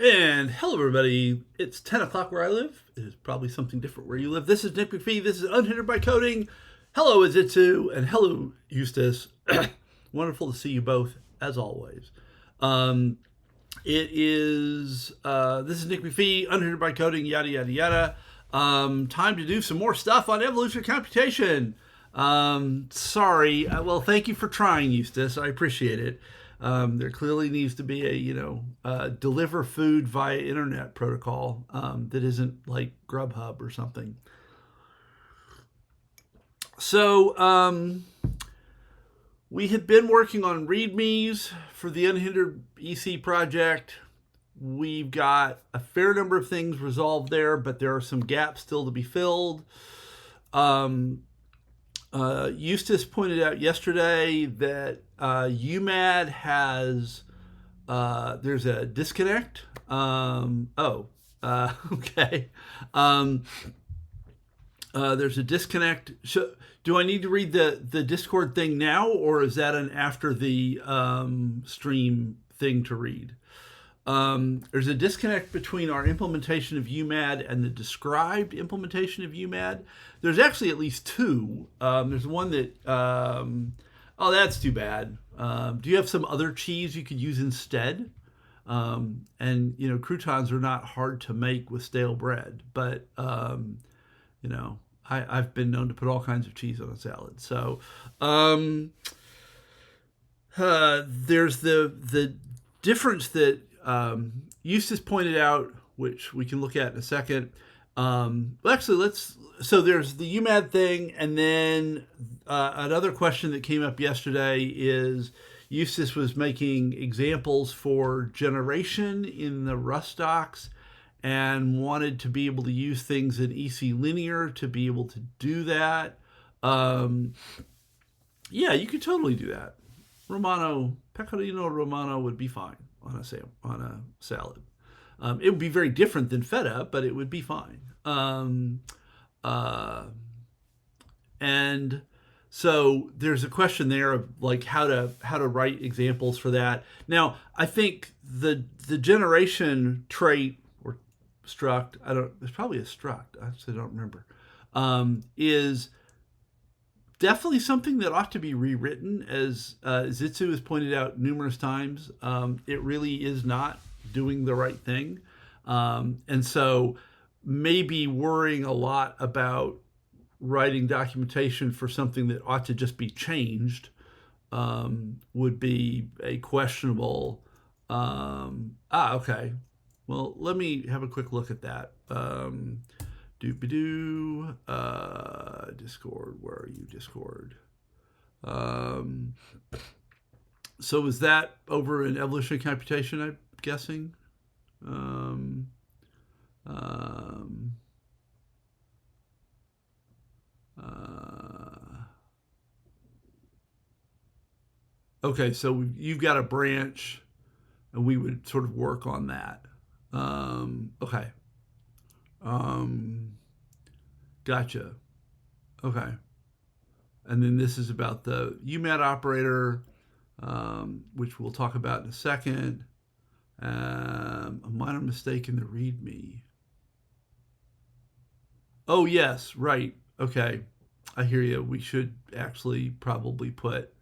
And hello, everybody. It's 10 o'clock where I live. It is probably something different where you live. This is Nick McPhee. This is Unhindered by Coding. Hello, Izitsu. And hello, Eustace. Wonderful to see you both, as always. This is Nick McPhee, Unhindered by Coding, yada, yada, yada. Time to do some more stuff on evolutionary computation. Sorry. Well, thank you for trying, Eustace. I appreciate it. There clearly needs to be a deliver food via internet protocol that isn't like Grubhub or something. So we have been working on READMEs for the unhindered-ec project. We've got a fair number of things resolved there, but there are some gaps still to be filled. Eustace pointed out yesterday that UMAD has there's a disconnect. Okay. There's a disconnect. Do I need to read the Discord thing now, or is that an after the stream thing to read? There's a disconnect between our implementation of UMAD and the described implementation of UMAD. There's actually at least two. There's one that, oh, that's too bad. Do you have some other cheese you could use instead? And, croutons are not hard to make with stale bread, but, I've been known to put all kinds of cheese on a salad. So there's the difference that Eustace pointed out, which we can look at in a second. So there's the UMAD thing, and then another question that came up yesterday is Eustace was making examples for generation in the Rustdocs and wanted to be able to use things in EC linear to be able to do that. Yeah, you could totally do that. Pecorino Romano would be fine on a salad. It would be very different than feta, but it would be fine. And so there's a question there of like how to write examples for that. Now, I think the generation trait or struct, there's probably a struct, I actually don't remember, is definitely something that ought to be rewritten, as Zitsu has pointed out numerous times. It really is not doing the right thing. And so maybe worrying a lot about writing documentation for something that ought to just be changed would be a questionable... okay. Well, let me have a quick look at that. Discord, where are you, Discord? So is that over in evolutionary computation, I'm guessing? Okay, so you've got a branch, and we would sort of work on that. Okay. Gotcha. Okay. And then this is about the UMAD operator, which we'll talk about in a second. A minor mistake in the README. Oh, yes, right. Okay. I hear you. We should actually probably put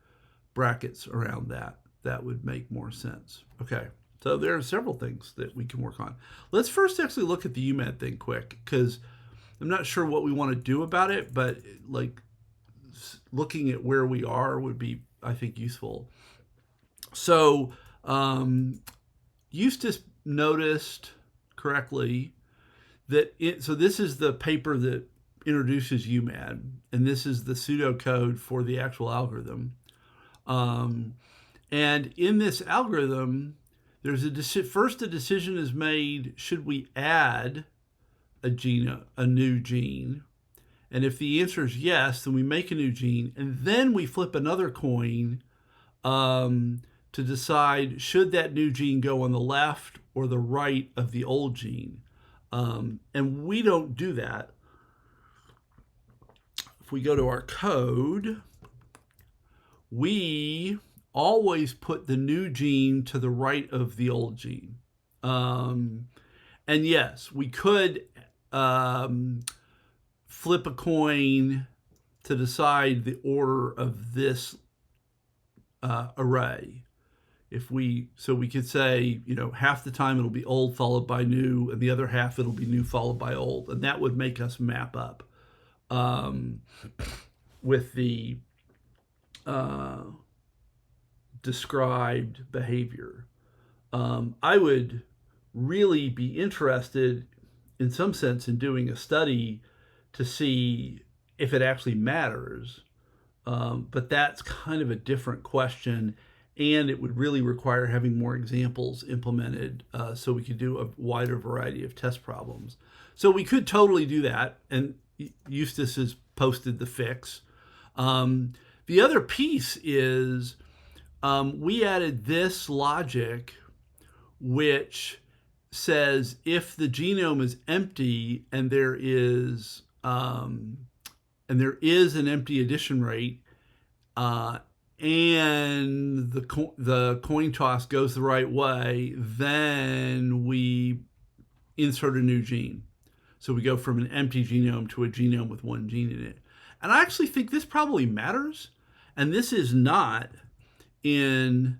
brackets around that. That would make more sense. Okay. So there are several things that we can work on. Let's first actually look at the UMAD thing quick, because I'm not sure what we want to do about it, but like looking at where we are would be, I think, useful. So Eustace noticed correctly that so this is the paper that introduces UMAD, and this is the pseudocode for the actual algorithm. And in this algorithm, there's first a decision is made, should we add a new gene? And if the answer is yes, then we make a new gene, and then we flip another coin to decide should that new gene go on the left or the right of the old gene. And we don't do that. If we go to our code, we always put the new gene to the right of the old gene. And yes, we could flip a coin to decide the order of this array. So we could say, half the time it'll be old followed by new, and the other half it'll be new followed by old, and that would make us map up with the described behavior. I would really be interested, in some sense, in doing a study to see if it actually matters. But that's kind of a different question, and it would really require having more examples implemented so we could do a wider variety of test problems. So we could totally do that, and Eustace has posted the fix. The other piece is we added this logic which says if the genome is empty and there is an empty addition rate, and the coin toss goes the right way, then we insert a new gene. So we go from an empty genome to a genome with one gene in it. And I actually think this probably matters. And this is not in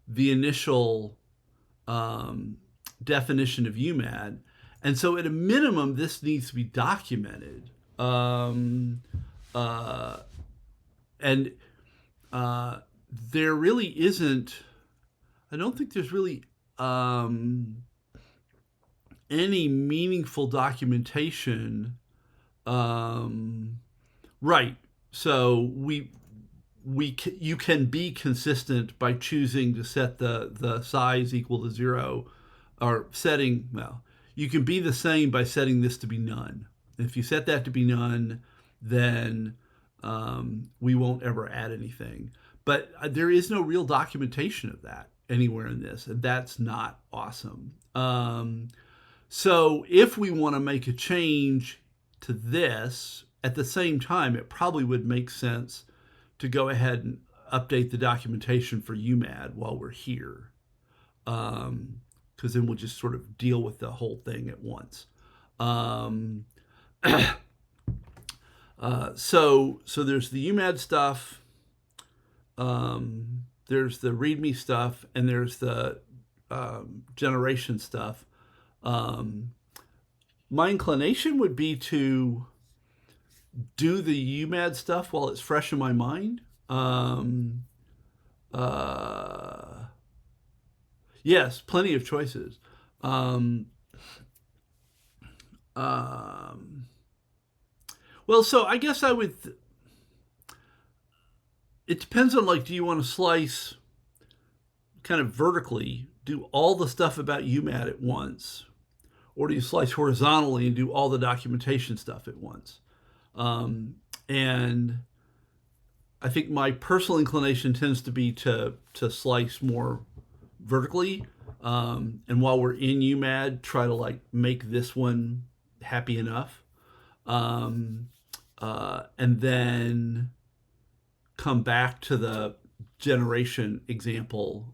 the initial definition of UMAD. And so at a minimum, this needs to be documented. And there really isn't, I don't think there's really any meaningful documentation. Right. So you can be consistent by choosing to set the size equal to 0, or you can be the same by setting this to be none. If you set that to be none, then we won't ever add anything. But there is no real documentation of that anywhere in this, and that's not awesome. So if we want to make a change to this, at the same time, it probably would make sense to go ahead and update the documentation for UMAD while we're here. Because then we'll just sort of deal with the whole thing at once. So there's the UMAD stuff, there's the README stuff, and there's the generation stuff. My inclination would be to do the UMAD stuff while it's fresh in my mind. Yes, plenty of choices. Well, so I guess I would. It depends on, do you want to slice kind of vertically, do all the stuff about UMAD at once, or do you slice horizontally and do all the documentation stuff at once? And I think my personal inclination tends to be to slice more vertically, and while we're in UMAD, try to make this one happy enough, and then come back to the generation example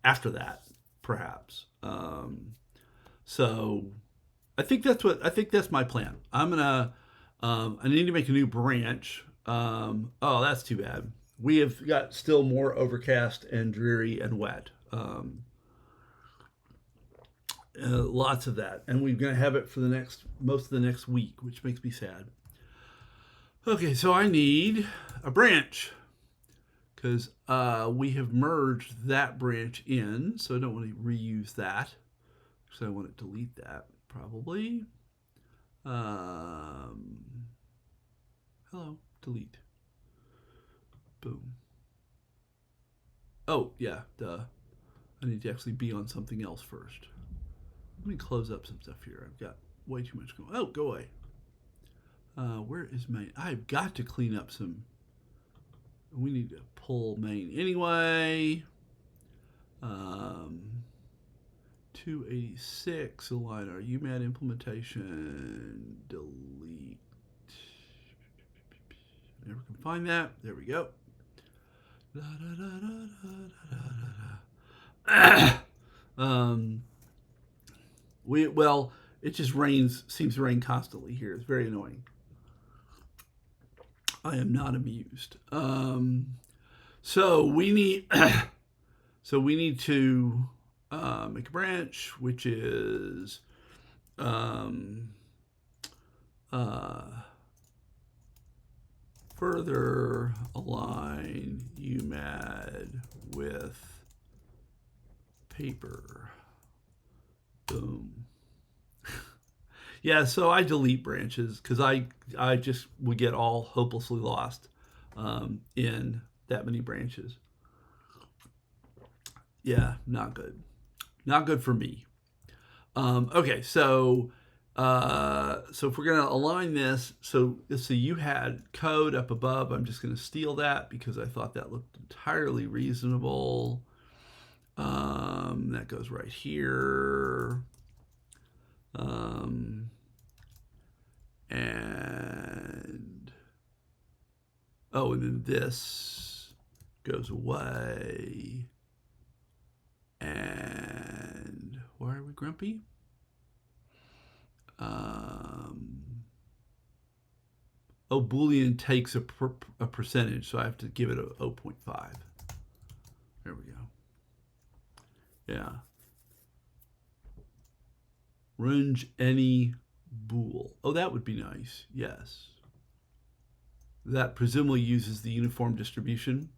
after that, perhaps. So I think that's my plan. I'm gonna I need to make a new branch. Oh, that's too bad. We have got still more overcast and dreary and wet. Lots of that, and we're going to have it for most of the next week, which makes me sad. Okay, so I need a branch because we have merged that branch in, so I don't want to reuse that. So I want to delete that probably. Hello, delete. Boom. Oh yeah, duh. I need to actually be on something else first. Let me close up some stuff here. I've got way too much going on. Oh, go away. Where is main? I've got to clean up some. We need to pull main anyway. 286, align our UMAD implementation, delete. Never can find that. There we go. Well, it just rains, seems to rain constantly here. It's very annoying. I am not amused. So we need to make a branch, which is further align UMAD with paper. Boom. Yeah, so I delete branches because I just would get all hopelessly lost in that many branches. Yeah, not good. Not good for me. Okay, so if we're gonna align this, so let's see, you had code up above. I'm just gonna steal that because I thought that looked entirely reasonable. That goes right here. And then this goes away. And why are we grumpy? Boolean takes a percentage, so I have to give it a 0.5. There we go. Yeah. Range any bool. Oh, that would be nice. Yes. That presumably uses the uniform distribution.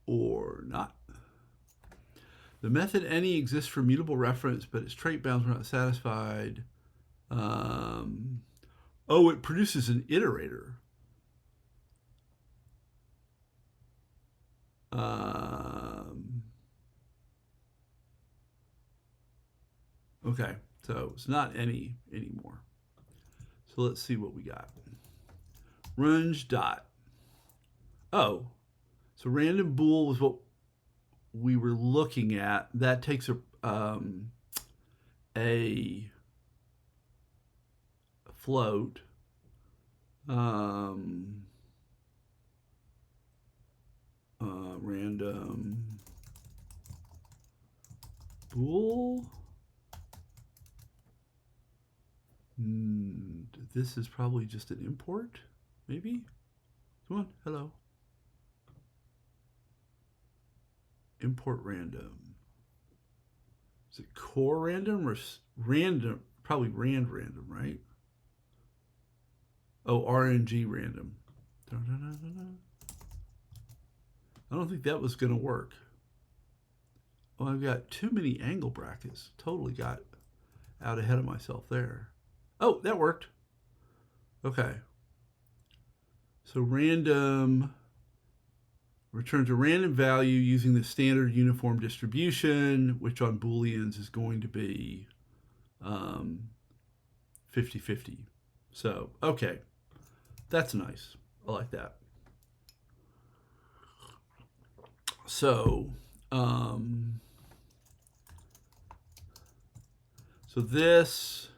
Or not. The method any exists for mutable reference, but its trait bounds were not satisfied. It produces an iterator. Okay, so it's not any anymore. So let's see what we got. Range dot. Oh, so random bool was what we were looking at. That takes a float. Random bool. This is probably just an import, maybe? Come on, hello. Import random. Is it core random or random? Probably random, right? Oh, RNG random. I don't think that was going to work. Oh, I've got too many angle brackets. Totally got out ahead of myself there. Oh, that worked. Okay. So random returns a random value using the standard uniform distribution, which on Booleans is going to be 50-50. So, okay. That's nice. I like that. So, this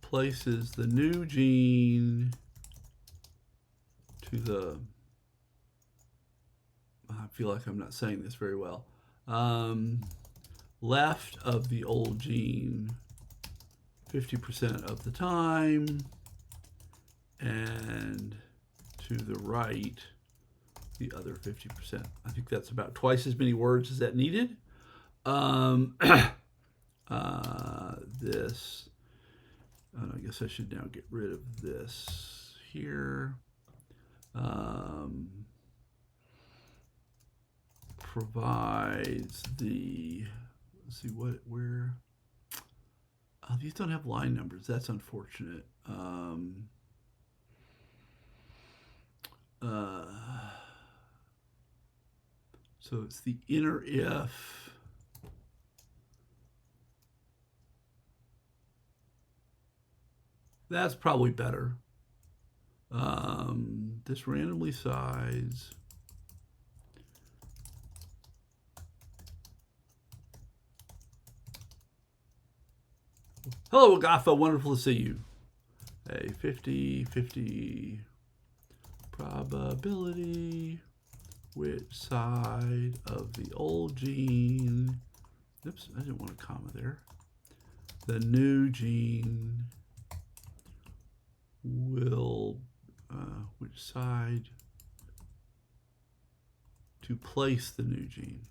places the new gene to the, I feel like I'm not saying this very well, left of the old gene 50% of the time, and to the right the other 50%. I think that's about twice as many words as that needed. This, I guess I should now get rid of this here. Provides the, let's see where, these don't have line numbers. That's unfortunate. So it's the inner if. That's probably better. This randomly size Hello, Agatha. Wonderful to see you. A 50-50 probability. Which side of the old gene, oops, I didn't want a comma there, the new gene will, which side to place the new gene.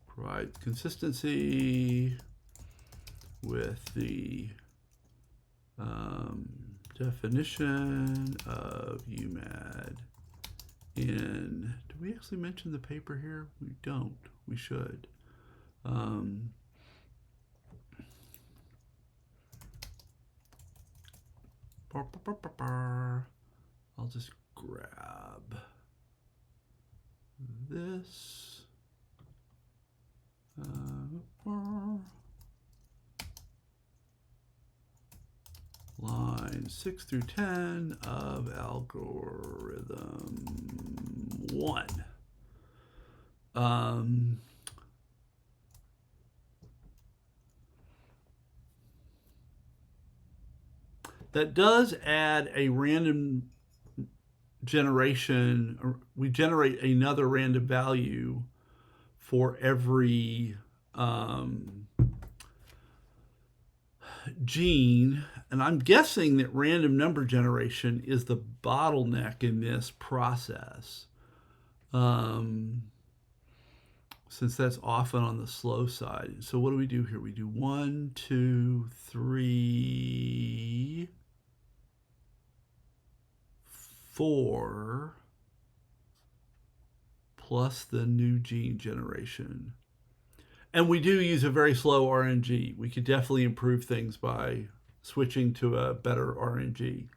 Provide consistency with the definition of UMAD in, do we actually mention the paper here? We don't. We should. I'll just grab this. Line 6 through 10 of algorithm 1. That does add a random generation, or we generate another random value for every gene, and I'm guessing that random number generation is the bottleneck in this process, since that's often on the slow side. So what do we do here? We do 1, 2, 3, 4 plus the new gene generation. And we do use a very slow RNG. We could definitely improve things by switching to a better RNG.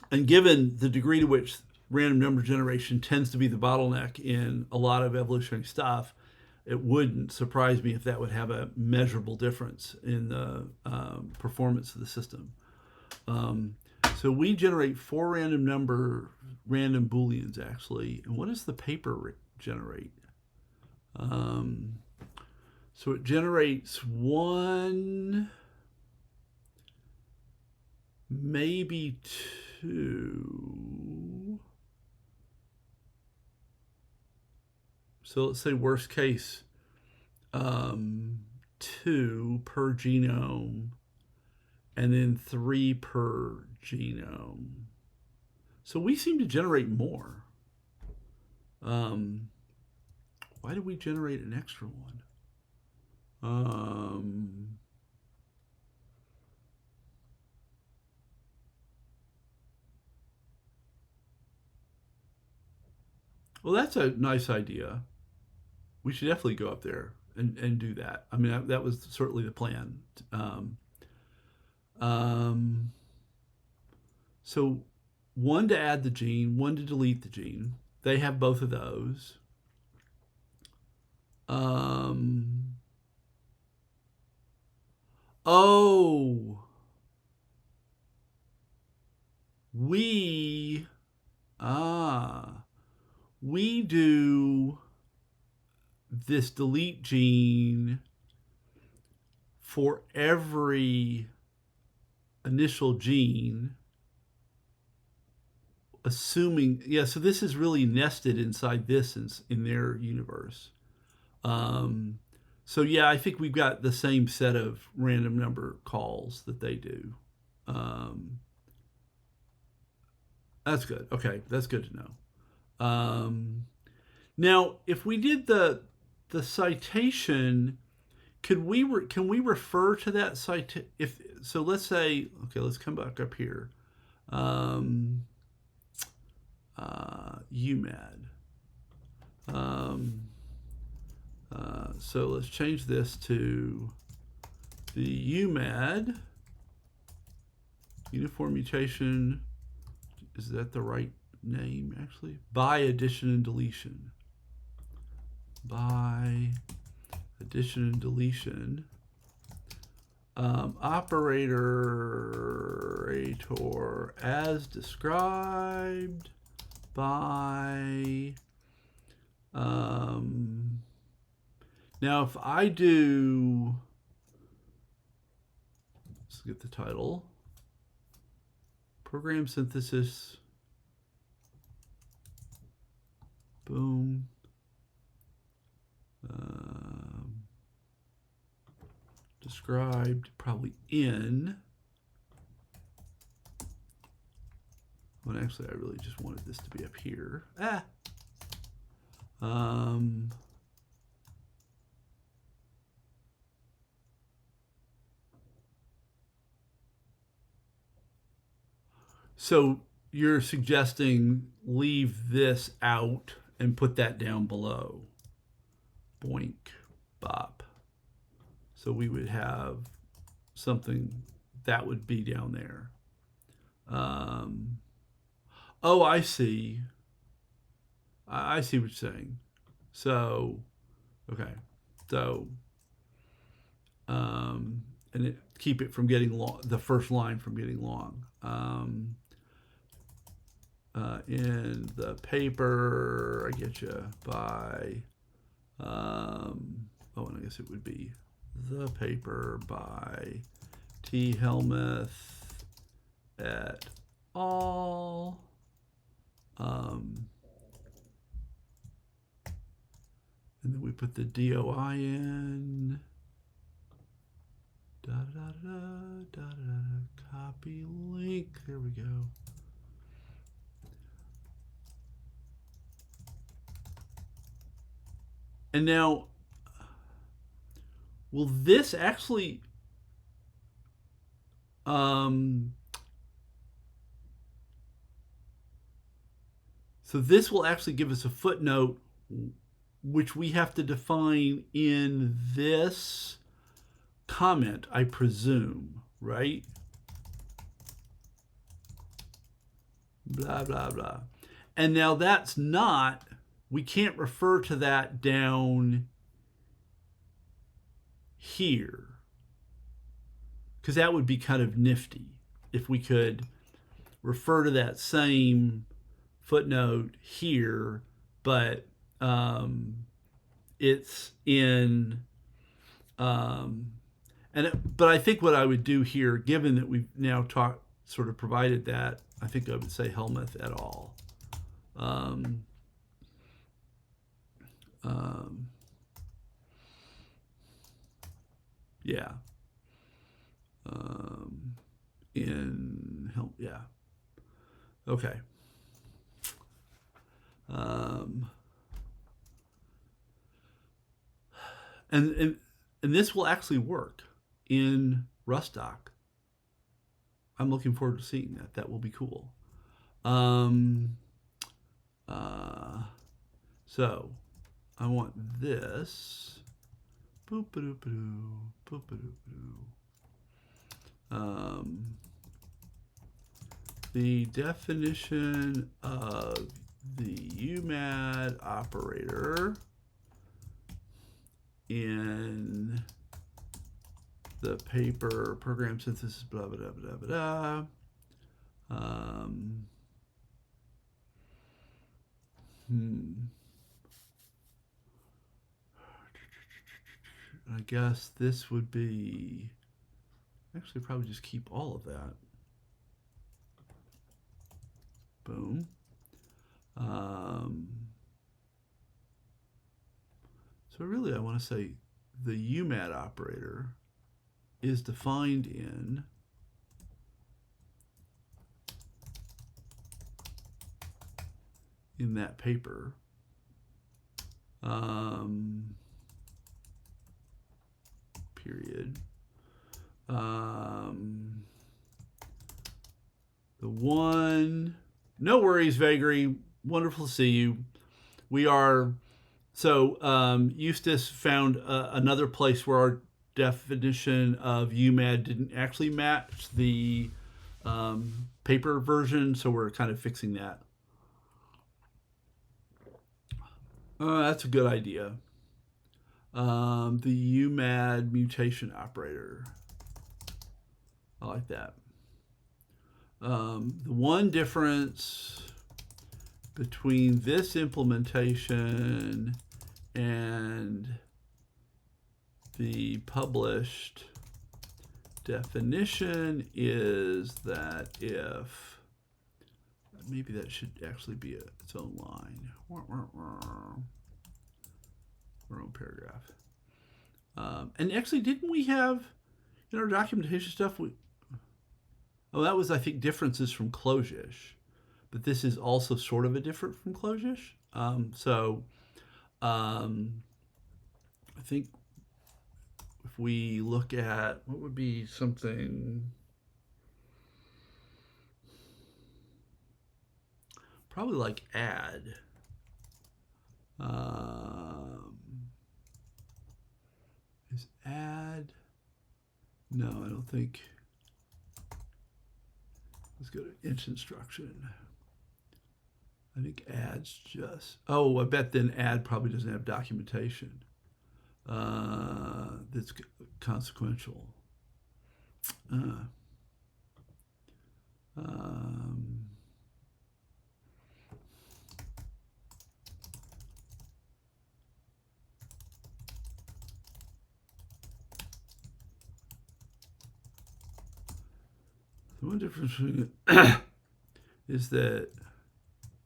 And given the degree to which random number generation tends to be the bottleneck in a lot of evolutionary stuff, it wouldn't surprise me if that would have a measurable difference in the performance of the system. So we generate 4 random Booleans, actually. And what does the paper generate? So it generates 1, maybe 2. So let's say worst case, 2 per genome, and then 3 per genome. So we seem to generate more. Why did we generate an extra one? Well, that's a nice idea. We should definitely go up there and do that. I mean, that was certainly the plan. So 1 to add the gene, 1 to delete the gene. They have both of those. We do this delete gene for every initial gene, assuming, yeah, so this is really nested inside this in their universe. So yeah, I think we've got the same set of random number calls that they do. That's good. Okay, that's good to know. Now, if we did the citation, can we refer to that citation? So let's say, okay, let's come back up here. UMAD. So let's change this to the UMAD, Uniform Mutation. Is that the right name, actually? By addition and deletion. By addition and deletion. Operator as described. by, now if I do, let's get the title, program synthesis, boom, described probably in, well actually I really just wanted this to be up here, so you're suggesting leave this out and put that down below. Boink, bop. So we would have something that would be down there. Oh, I see. I see what you're saying. So, okay. So, and keep it from getting long, the first line from getting long. In the paper, I get you by, oh, and I guess it would be the paper by T. Helmuth et al. And then we put the DOI in. Da da da da da da. Copy link. There we go. And now, will this actually so this will actually give us a footnote which we have to define in this comment, I presume, right? Blah, blah, blah. And now that's not, we can't refer to that down here, because that would be kind of nifty if we could refer to that same footnote here, but it's in, but I think what I would do here, given that we've now sort of provided that, I think I would say Helmuth et al. Yeah. Yeah. Okay. And this will actually work in Rustdocs. I'm looking forward to seeing that. That will be cool. So I want this. The definition of the UMAD operator in the paper program synthesis, blah, blah, blah, blah, blah. I guess this would be, actually probably just keep all of that. Boom. So really I want to say the UMAD operator is defined in that paper. Period. The one, no worries, Vagary. Wonderful to see you. We are, so Eustace found another place where our definition of UMAD didn't actually match the paper version, so we're kind of fixing that. That's a good idea. The UMAD mutation operator. I like that. The one difference, between this implementation and the published definition is that if, maybe that should actually be its own line, or own paragraph. And actually, didn't we have in our documentation stuff, oh, that was, I think, differences from Closish. But this is also sort of a different from Closish. I think if we look at what would be something, probably like add. Is add? No, I don't think. Let's go to int instruction. I think add's just, oh, I bet then add probably doesn't have documentation. That's consequential. The one difference is that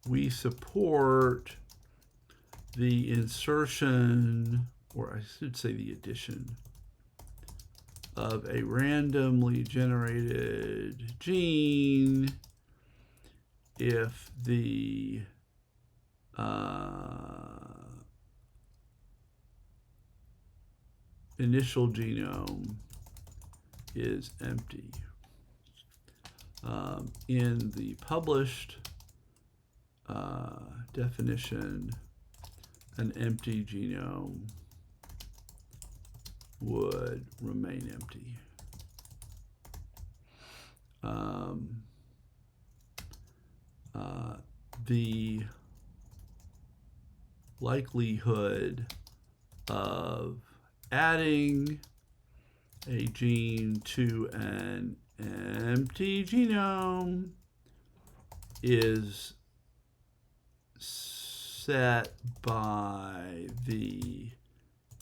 we support the insertion, or I should say the addition, of a randomly generated gene if the initial genome is empty. In the published definition, an empty genome would remain empty. The likelihood of adding a gene to an empty genome is set by the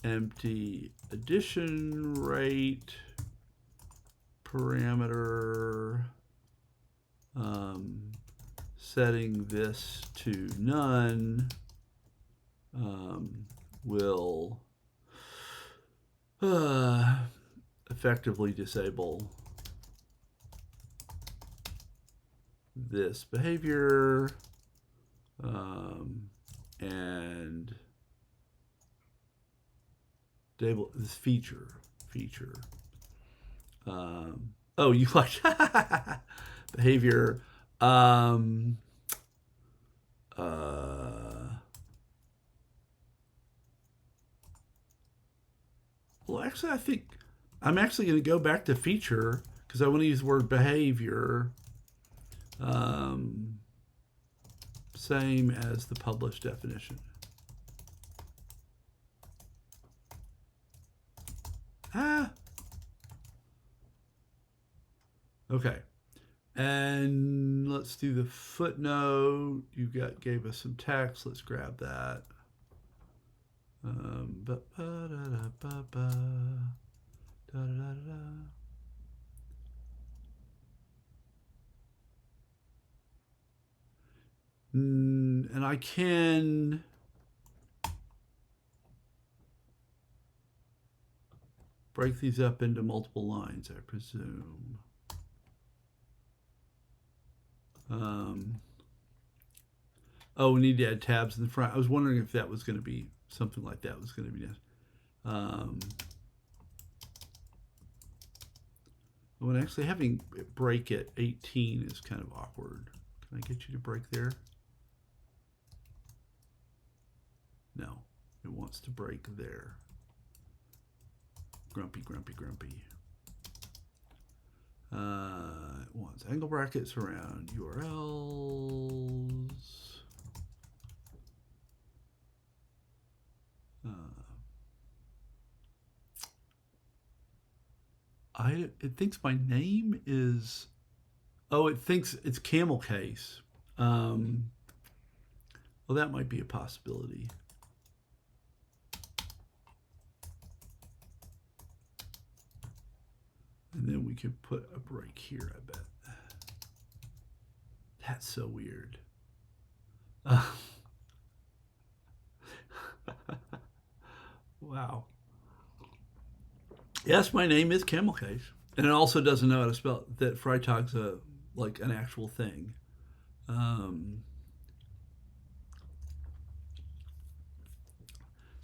empty addition rate parameter, setting this to none will effectively disable this behavior and disable this feature. Oh, you like behavior. Well, actually, I think I'm actually going to go back to feature because I want to use the word behavior. Same as the published definition. Okay. And let's do the footnote. You gave us some text. Let's grab that. And I can break these up into multiple lines, I presume. Oh, we need to add tabs in the front. I was wondering if that was going to be something like that was going to be done. When actually having it break at 18 is kind of awkward. Can I get you to break there? No, it wants to break there. Grumpy. It wants angle brackets around URLs. It thinks my name is, oh, it thinks it's camel case. Well, that might be a possibility. And then we could put a break here, I bet. That's so weird. Wow. Yes, my name is Camel Case. And it also doesn't know how to spell that Freitag's like an actual thing. So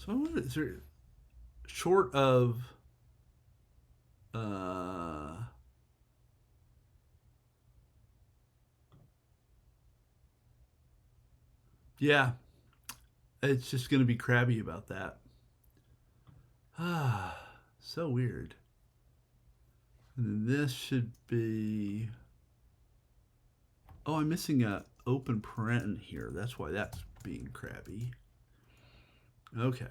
I wonder, is there short of yeah, it's just going to be crabby about that. Ah, so weird. And then this should be. Oh, I'm missing a open paren here. That's why that's being crabby. Okay.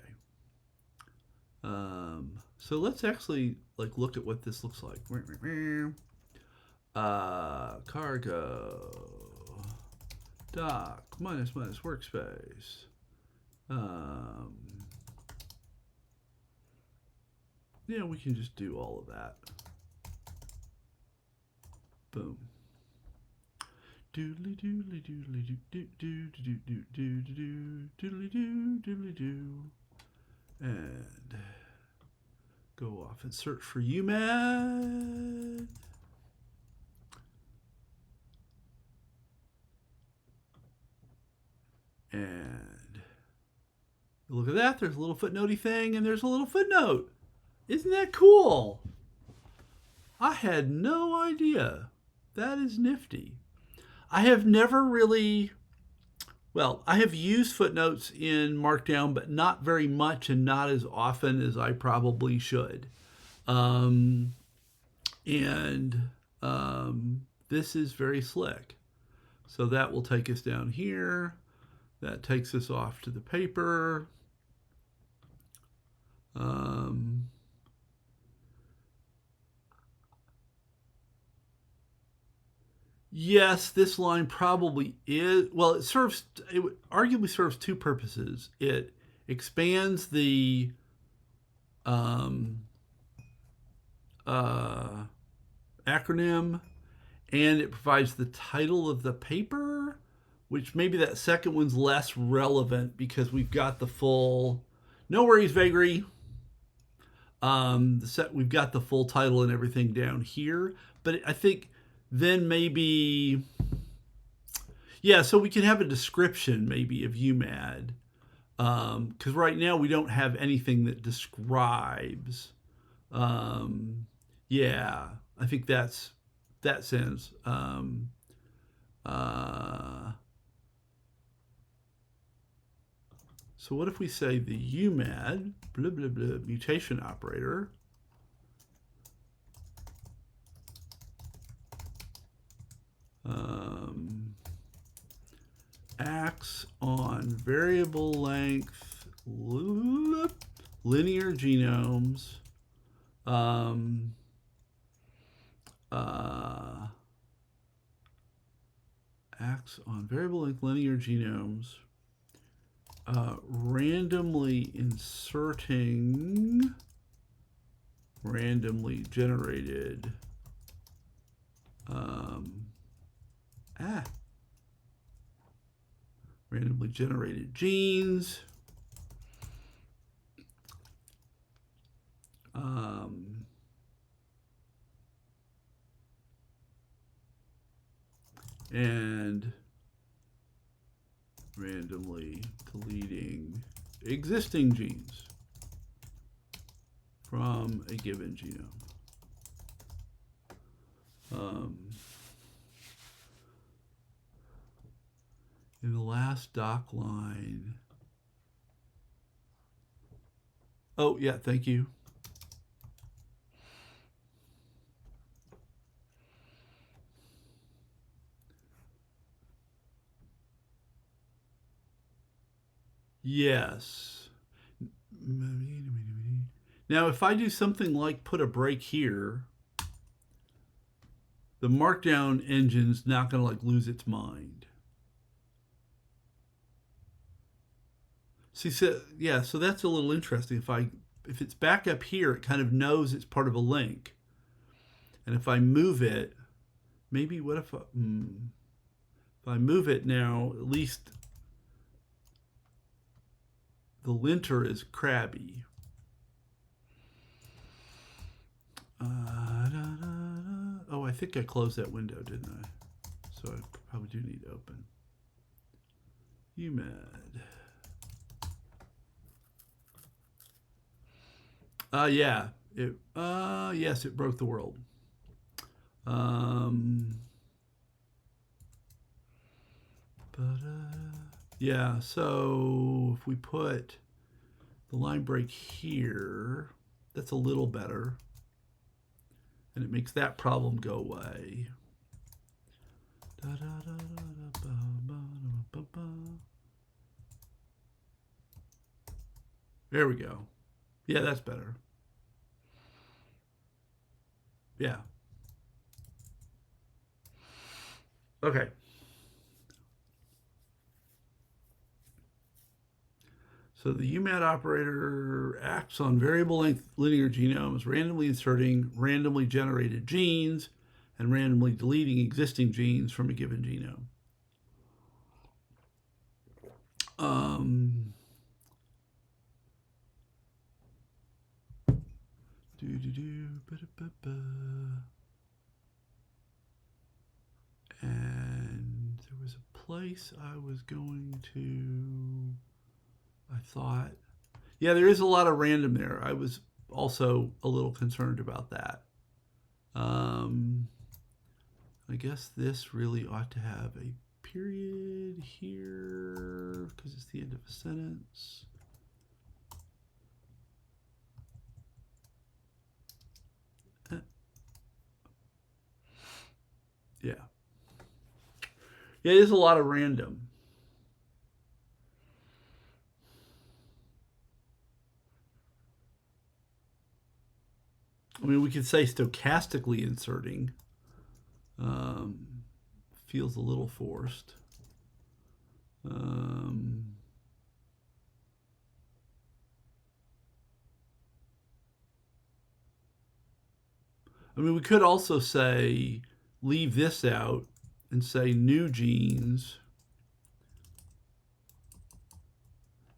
So let's actually like look at what this looks like. Cargo doc minus workspace. Yeah, we can just do all of that. Boom. Doodly doodly doodly doo doo doo doo doo doo doo doodly doo doodly doo. And go off and search for UMAD. And look at that. There's a little footnotey thing, and there's a little footnote. Isn't that cool? I had no idea. That is nifty. I have never really, well, I have used footnotes in Markdown, but not very much and not as often as I probably should. This is very slick. So that will take us down here. That takes us off to the paper. Yes, this line probably is, well, it arguably serves two purposes. It expands the acronym, and it provides the title of the paper, which maybe that second one's less relevant because we've got the full, no worries, Vagary. We've got the full title and everything down here, but I think then maybe, yeah, so we can have a description maybe of UMAD, because right now we don't have anything that describes. Yeah, I think that sounds. So what if we say the UMAD blah blah blah mutation operator acts on variable length linear genomes acts on variable length linear genomes randomly inserting randomly generated randomly generated genes and randomly deleting existing genes from a given genome. In the last doc line, oh yeah, thank you. Yes. Now, if I do something like put a break here, the Markdown engine's not going to like lose its mind. See, so, yeah, so that's a little interesting. If it's back up here, it kind of knows it's part of a link. And if I move it, maybe what if I move it now, at least the linter is crabby. Oh, I think I closed that window, didn't I? So I probably do need to open. UMAD. Yeah. Yes, it broke the world. Yeah, so if we put the line break here, that's a little better. And it makes that problem go away. There we go. Yeah, that's better. Yeah. Okay. So the UMAD operator acts on variable length linear genomes, randomly inserting randomly generated genes and randomly deleting existing genes from a given genome. And there was a place I was going to, I thought, yeah, there is a lot of random there. I was also a little concerned about that. I guess this really ought to have a period here because it's the end of a sentence. Yeah. Yeah, it is a lot of random. I mean, we could say stochastically inserting. Feels a little forced. I mean, we could also say, leave this out and say new genes.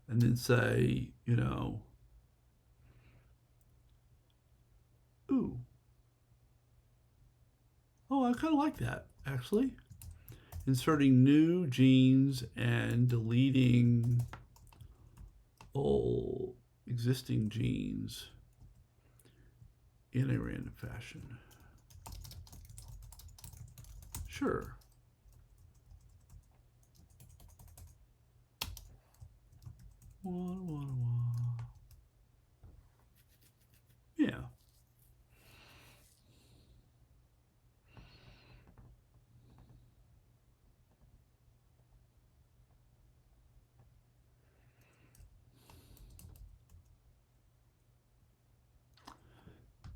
And then say, ooh. Oh, I kind of like that, actually. Inserting new genes and deleting old existing genes in a random fashion. Sure. Yeah.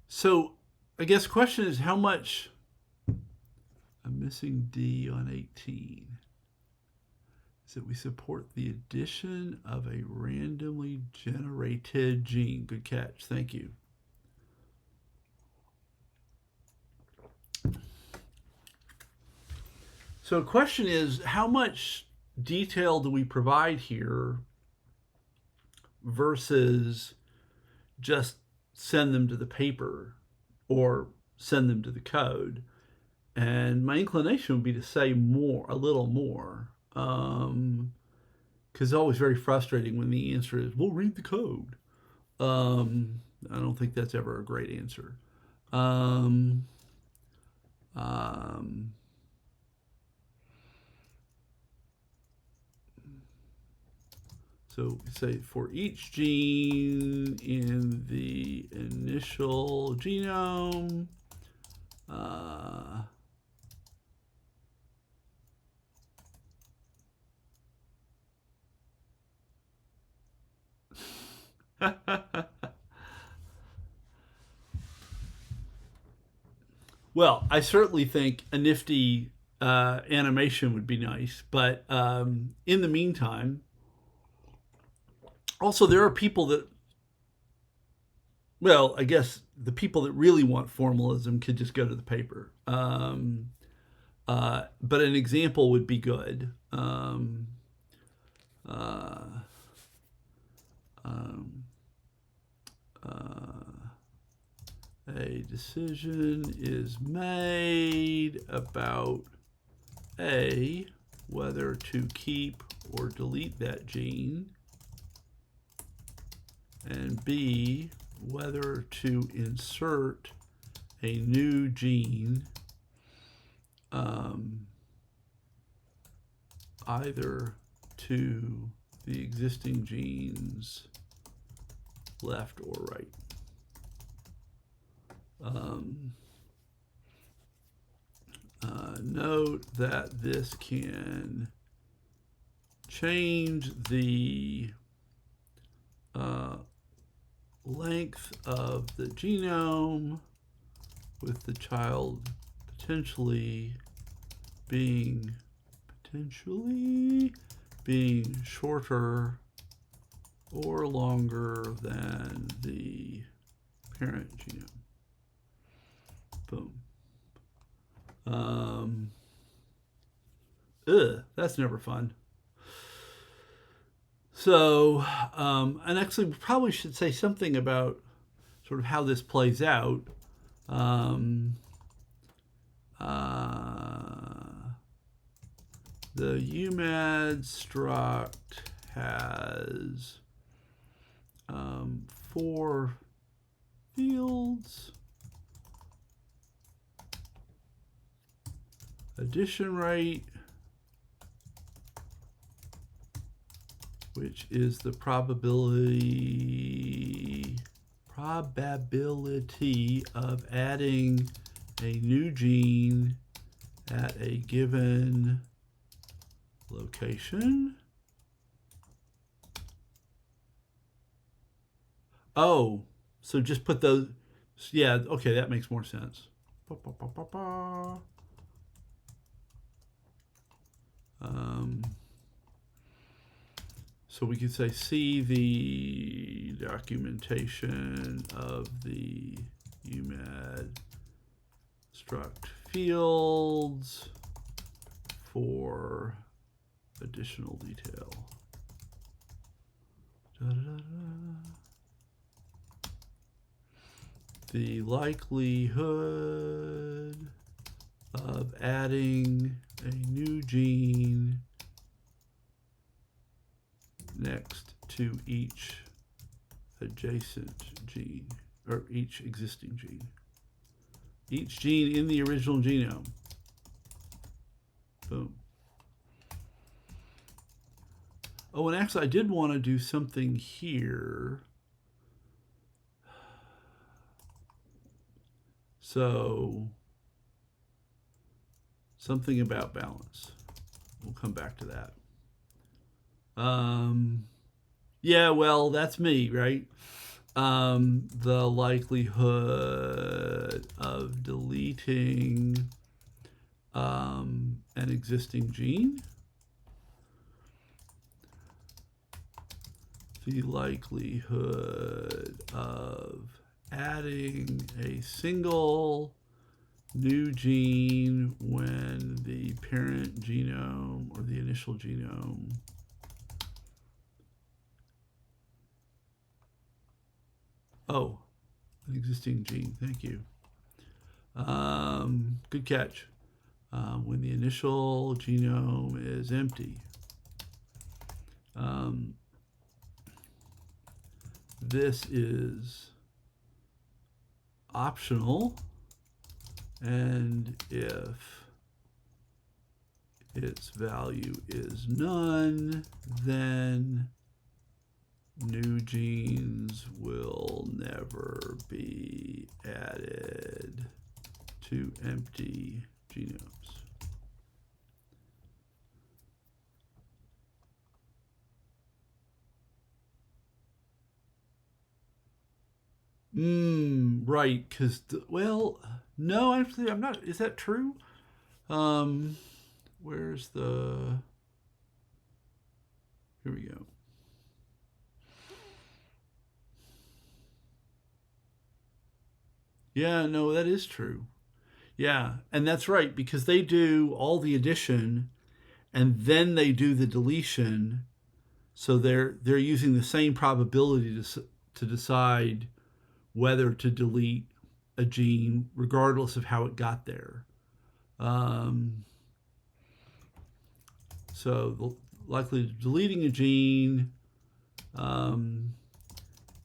So I guess the question is how much. I'm missing D on 18. Is that we support the addition of a randomly generated gene. Good catch. Thank you. So the question is, how much detail do we provide here versus just send them to the paper or send them to the code? And my inclination would be to say more, a little more. Because it's always very frustrating when the answer is, we'll read the code. I don't think that's ever a great answer. So say for each gene in the initial genome, well, I certainly think a nifty animation would be nice, but in the meantime, Also, there are people that, well, I guess the people that really want formalism could just go to the paper. But an example would be good. Uh, um, a decision is made about A, whether to keep or delete that gene, and B, whether to insert a new gene, either to the existing genes left or right. Note that this can change the length of the genome, with the child potentially being shorter or longer than the parent genome. Boom. That's never fun. So, and actually, we probably should say something about sort of how this plays out. The UMAD struct has 4 fields. Addition rate, which is the probability of adding a new gene at a given location. Oh, so just put those. Yeah, okay, that makes more sense. So we could say, see the documentation of the UMAD struct fields for additional detail. The likelihood of adding a new gene next to each adjacent gene, or each existing gene. Each gene in the original genome. Boom. Oh, and actually I did want to do something here. So, something about balance. We'll come back to that. Yeah, well, that's me, right? The likelihood of deleting an existing gene. The likelihood of adding a single new gene when the parent genome or the initial genome an existing gene, thank you. Good catch. When the initial genome is empty. This is optional, and if its value is none, then new genes will never be added to empty genomes. Right, because, well, no, actually, I'm not. Is that true? Where's the. Here we go. Yeah, no, that is true. Yeah, and that's right because they do all the addition and then they do the deletion. So they're using the same probability to decide whether to delete a gene regardless of how it got there. Um, so the likelihood of deleting a gene um,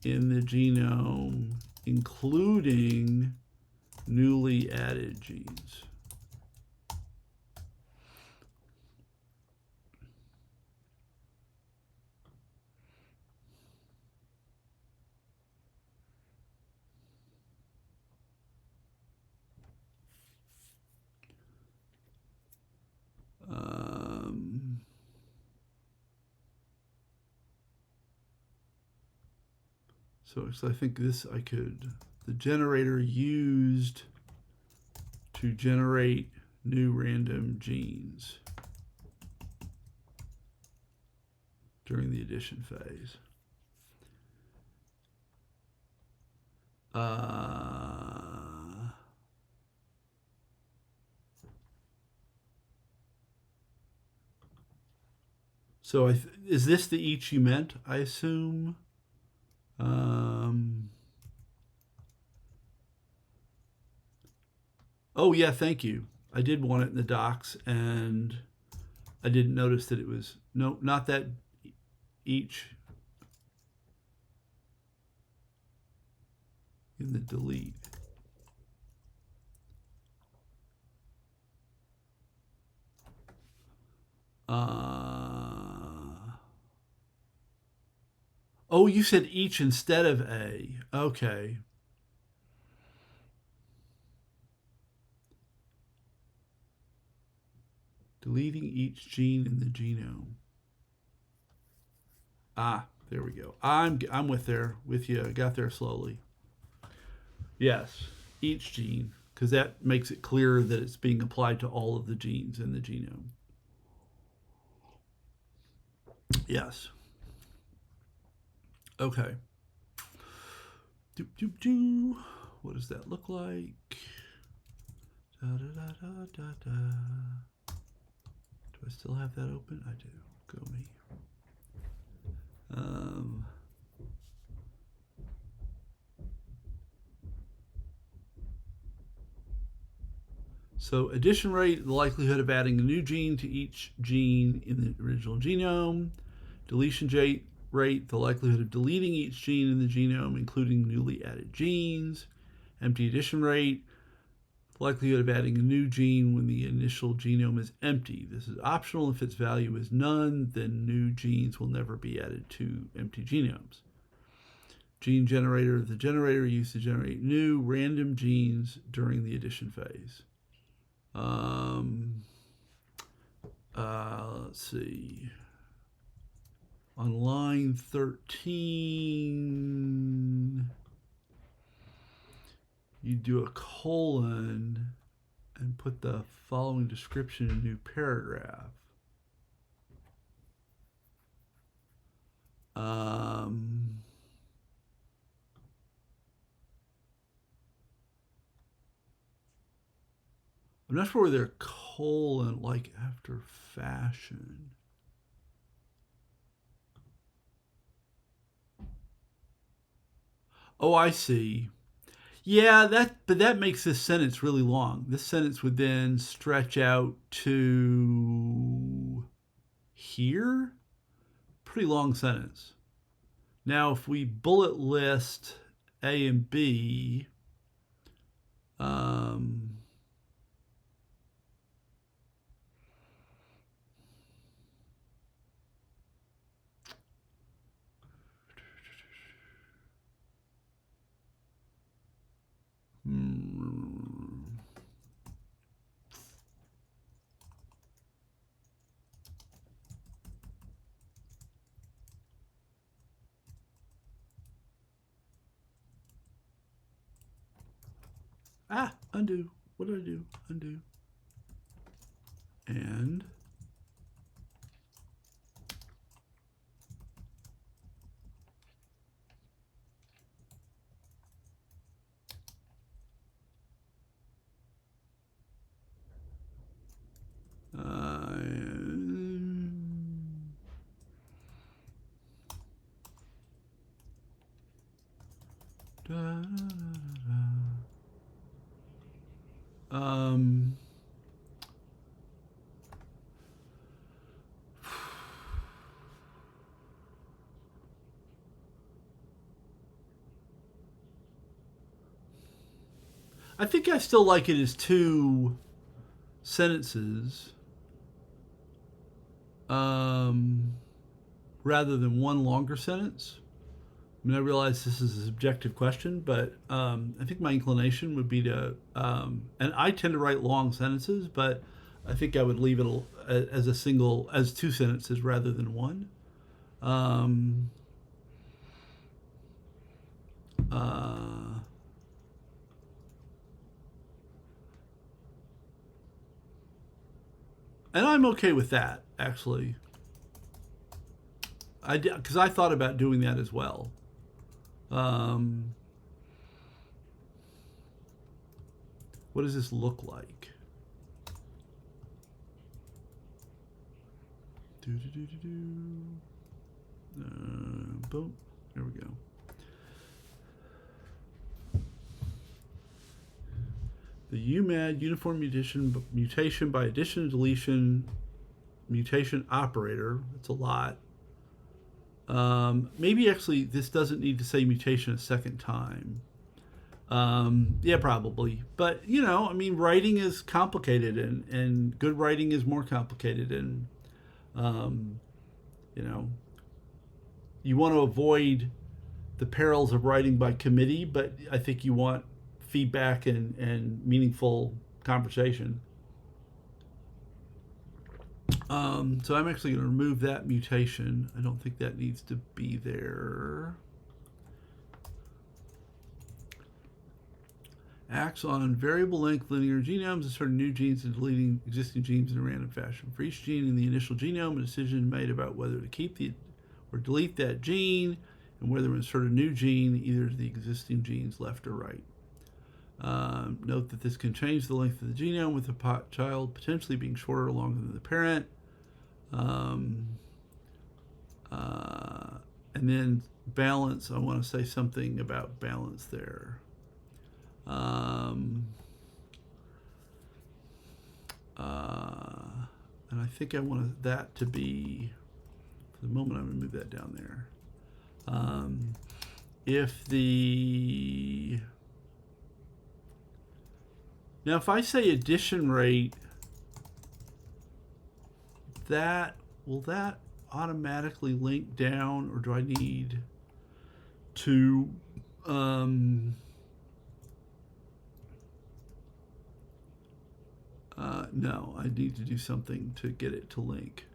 in the genome, including newly added genes. Um, so I think the generator used to generate new random genes during the addition phase. So is this the each you meant, I assume? Oh, yeah, thank you. I did want it in the docs, and I didn't notice that it was, no, not that each in the delete. Oh, you said each instead of A. Okay. Deleting each gene in the genome. Ah, there we go. I'm with you. I got there slowly. Yes, each gene, because that makes it clear that it's being applied to all of the genes in the genome. Yes. Okay. Doop, doop, doo. What does that look like? Da, da, da, da, da, da. Do I still have that open? I do. Go me. So addition rate, the likelihood of adding a new gene to each gene in the original genome. Deletion rate, the likelihood of deleting each gene in the genome, including newly added genes. Empty addition rate, likelihood of adding a new gene when the initial genome is empty. This is optional. If its value is none, then new genes will never be added to empty genomes. Gene generator, the generator used to generate new random genes during the addition phase. Let's see. On line 13, you do a colon and put the following description in a new paragraph. I'm not sure where they're colon like after fashion. Oh, I see. Yeah, but that makes this sentence really long. This sentence would then stretch out to here. Pretty long sentence. Now, if we bullet list A and B, undo. What did I do? Undo. And Um, I think I still like it as two sentences rather than one longer sentence. I mean, I realize this is a subjective question, but I think my inclination would be to, and I tend to write long sentences, but I think I would leave it as as two sentences rather than one. Um, uh, and I'm okay with that, actually. Because I thought about doing that as well. Um, what does this look like? Boom. There we go. The UMAD, uniform mutation by addition and deletion mutation operator. That's a lot. Maybe actually this doesn't need to say mutation a second time. Yeah, probably. But, I mean, writing is complicated, and good writing is more complicated. And, you know, you want to avoid the perils of writing by committee, but I think you want feedback and meaningful conversation. So I'm actually going to remove that mutation. I don't think that needs to be there. Acts on variable length linear genomes, inserting new genes and deleting existing genes in a random fashion. For each gene in the initial genome, a decision made about whether to keep or delete that gene, and whether to insert a new gene, either to the existing genes left or right. Note that this can change the length of the genome, with the child potentially being shorter or longer than the parent. And then balance, I want to say something about balance there. And I think I want that to be, for the moment I'm going to move that down there. Now if I say addition rate, will that automatically link down, or do I need to no, I need to do something to get it to link.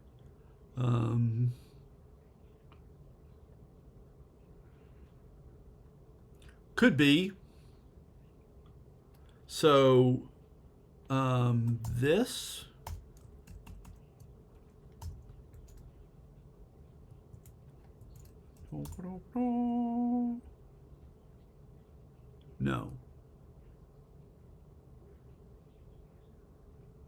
Could be. So this no.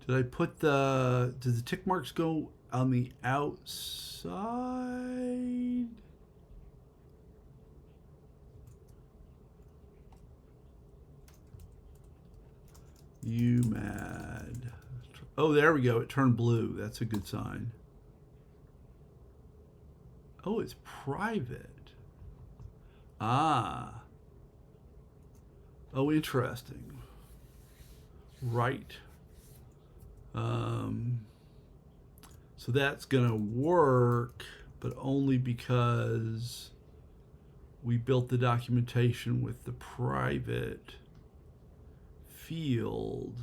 Did I put does the tick marks go on the outside? UMAD. Oh, there we go. It turned blue. That's a good sign. Oh, it's private. Ah. Oh, interesting. Right. So that's going to work, but only because we built the documentation with the private field.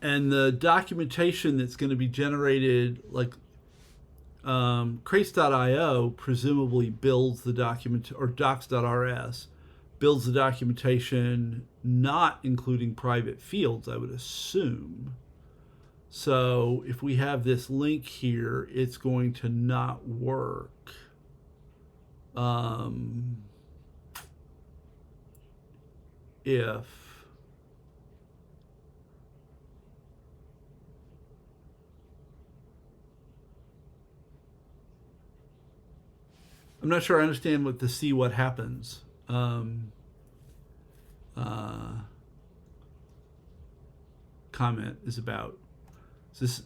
And the documentation that's going to be generated, like crates.io presumably builds the document, or docs.rs builds the documentation not including private fields, I would assume. So if we have this link here, it's going to not work. If I'm not sure I understand what the see what happens comment is about. Is this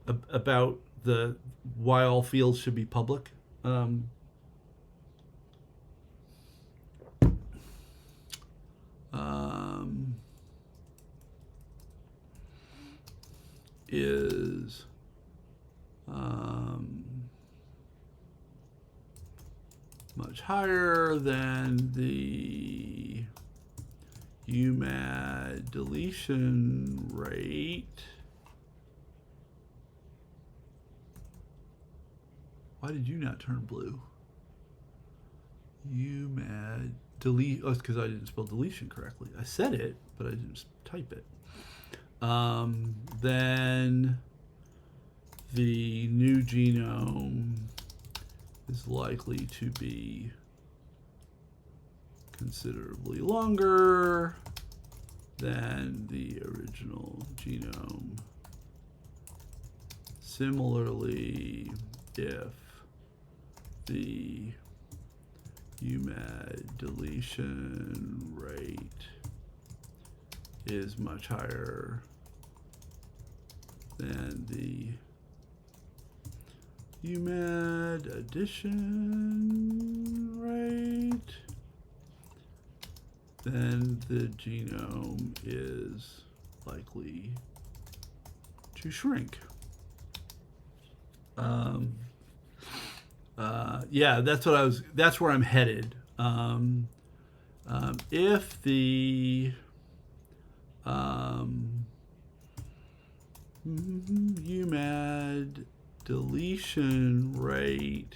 about the why all fields should be public? Is much higher than the UMAD deletion rate. Why did you not turn blue? UMAD delete. Oh, it's because I didn't spell deletion correctly. I said it, but I didn't type it. Then the new genome is likely to be considerably longer than the original genome. Similarly, if the UMAD deletion rate is much higher than the UMAD addition rate, then the genome is likely to shrink. Yeah, that's where I'm headed. If the UMAD deletion rate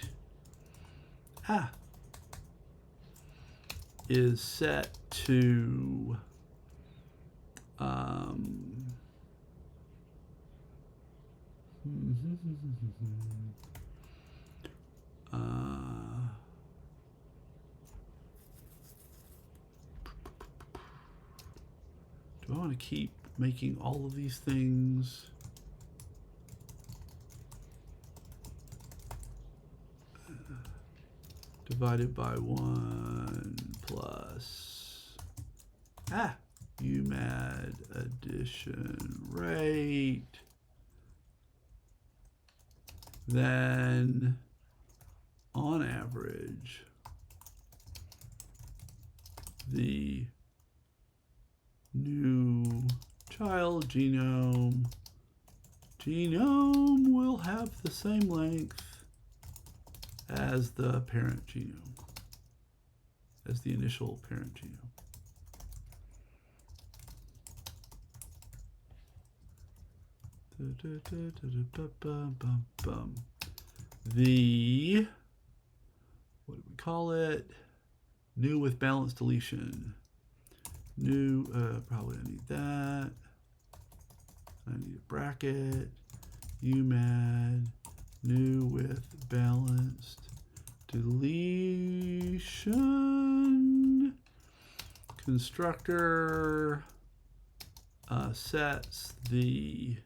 is set to do I want to keep making all of these things divided by 1 plus UMAD addition rate, then on average the new child genome will have the same length as the parent genome, as the initial parent genome. The, what do we call it? New with balanced deletion. New, probably I need that. I need a bracket. UMAD, new with balanced deletion. Constructor sets the,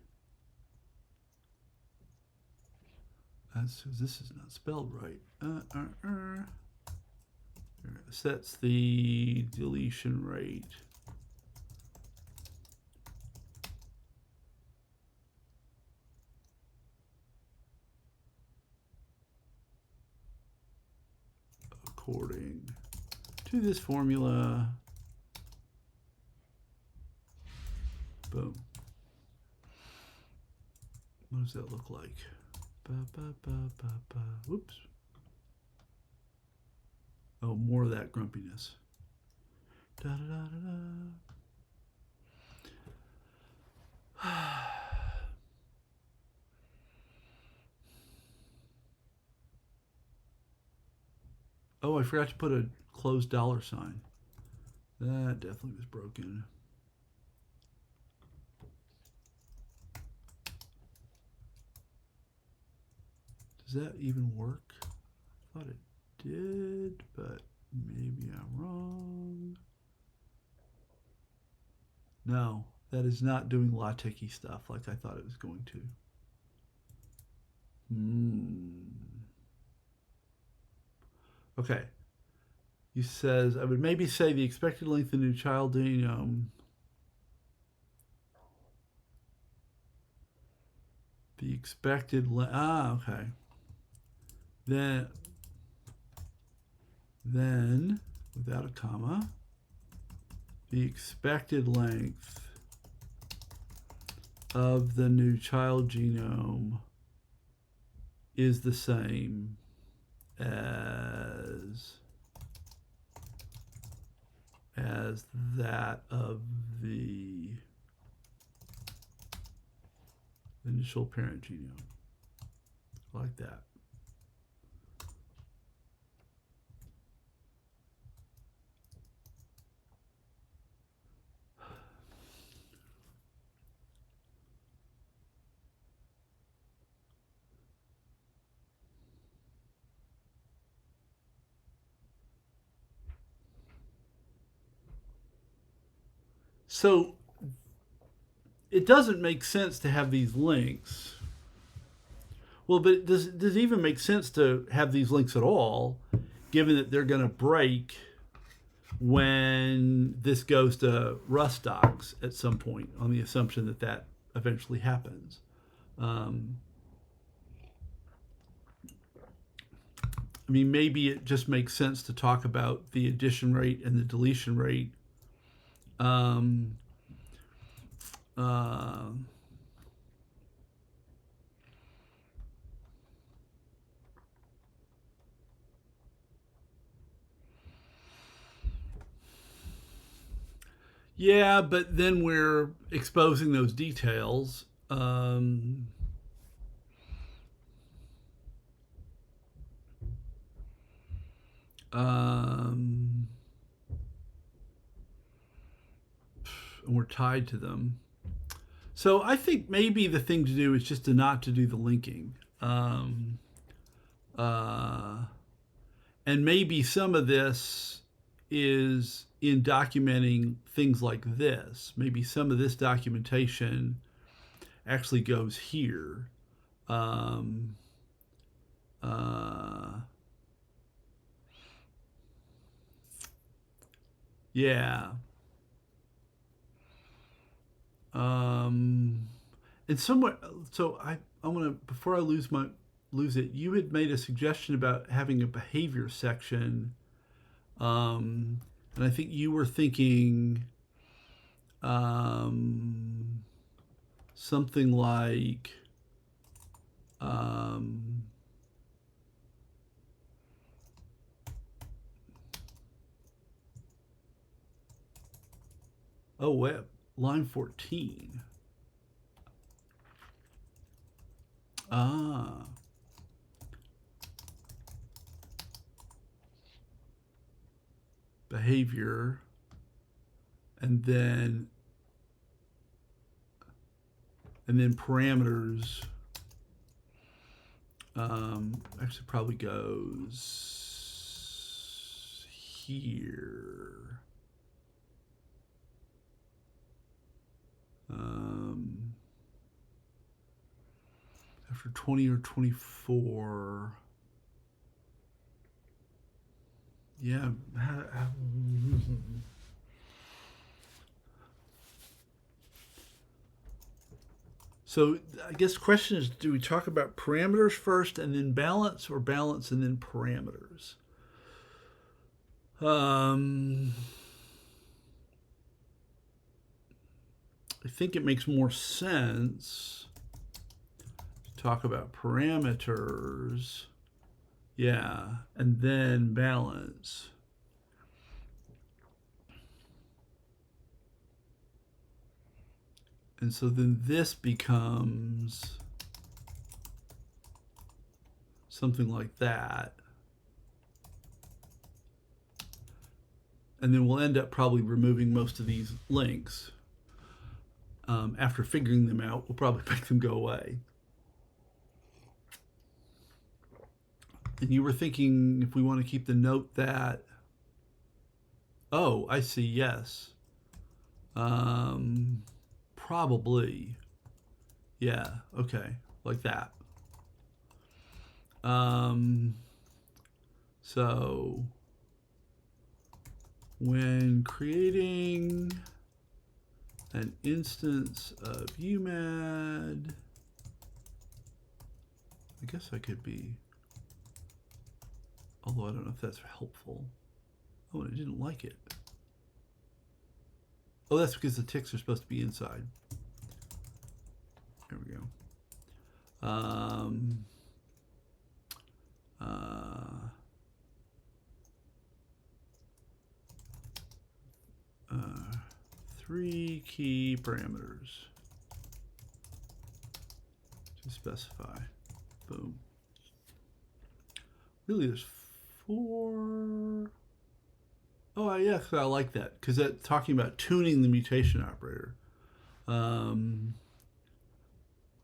this is not spelled right. Sets the deletion rate according to this formula. Boom. What does that look like? Whoops. Oh, more of that grumpiness. Da, da, da, da, da. Oh, I forgot to put a closed $sign. That definitely was broken. Does that even work? I thought it did, but maybe I'm wrong. No, that is not doing LaTeX-y stuff like I thought it was going to. Okay. He says, I would maybe say the expected length of the new child genome. The expected length. Okay. Then, without a comma, the expected length of the new child genome is the same as that of the initial parent genome. Like that. So it doesn't make sense to have these links. Well, but does it even make sense to have these links at all, given that they're going to break when this goes to Rustdocs at some point, on the assumption that that eventually happens? I mean, maybe it just makes sense to talk about the addition rate and the deletion rate. Yeah, but then we're exposing those details. And we're tied to them. So I think maybe the thing to do is just to not to do the linking. And maybe some of this is in documenting things like this. Maybe some of this documentation actually goes here. Yeah. And somewhere, so I want to, before I lose it, you had made a suggestion about having a behavior section. And I think you were thinking something like line 14. Behavior, and then parameters. Actually probably goes here. After 20 or 24. Yeah. So I guess the question is, do we talk about parameters first and then balance, or balance and then parameters? I think it makes more sense to talk about parameters, yeah, and then balance. And so then this becomes something like that. And then we'll end up probably removing most of these links. After figuring them out, we'll probably make them go away. And you were thinking if we want to keep the note that, oh, I see, yes. Probably. Yeah, okay, like that. So when creating an instance of UMAD, I guess I could be, although I don't know if that's helpful. Oh, and it didn't like it. Oh, that's because the ticks are supposed to be inside. There we go. Three key parameters to specify. Boom. Really, there's 4. Oh, yeah, I like that because that's talking about tuning the mutation operator. And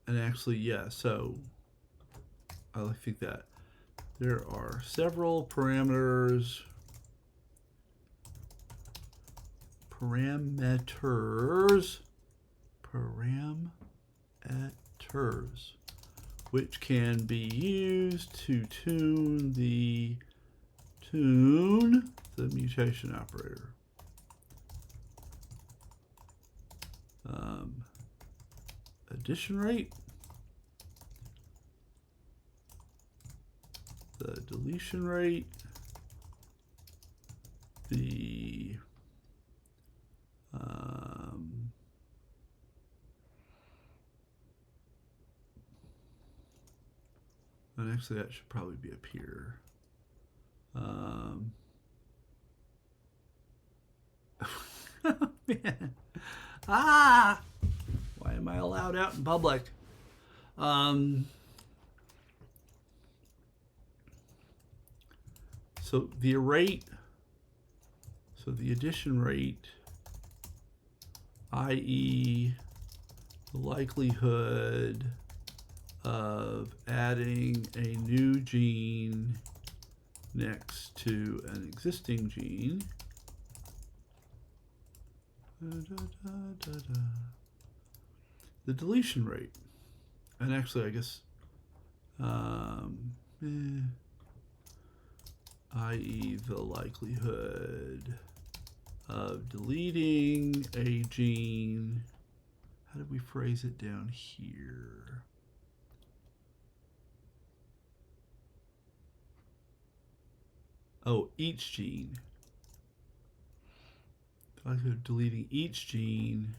actually, yeah, so I think that there are several parameters, which can be used to tune the mutation operator. Addition rate, the deletion rate, the and actually that should probably be up here. Man. Why am I allowed out in public? So the rate, so the addition rate, i.e. the likelihood of adding a new gene next to an existing gene. The deletion rate, and actually I guess i.e. the likelihood of deleting a gene. How did we phrase it down here? Oh, each gene. The likelihood of deleting each gene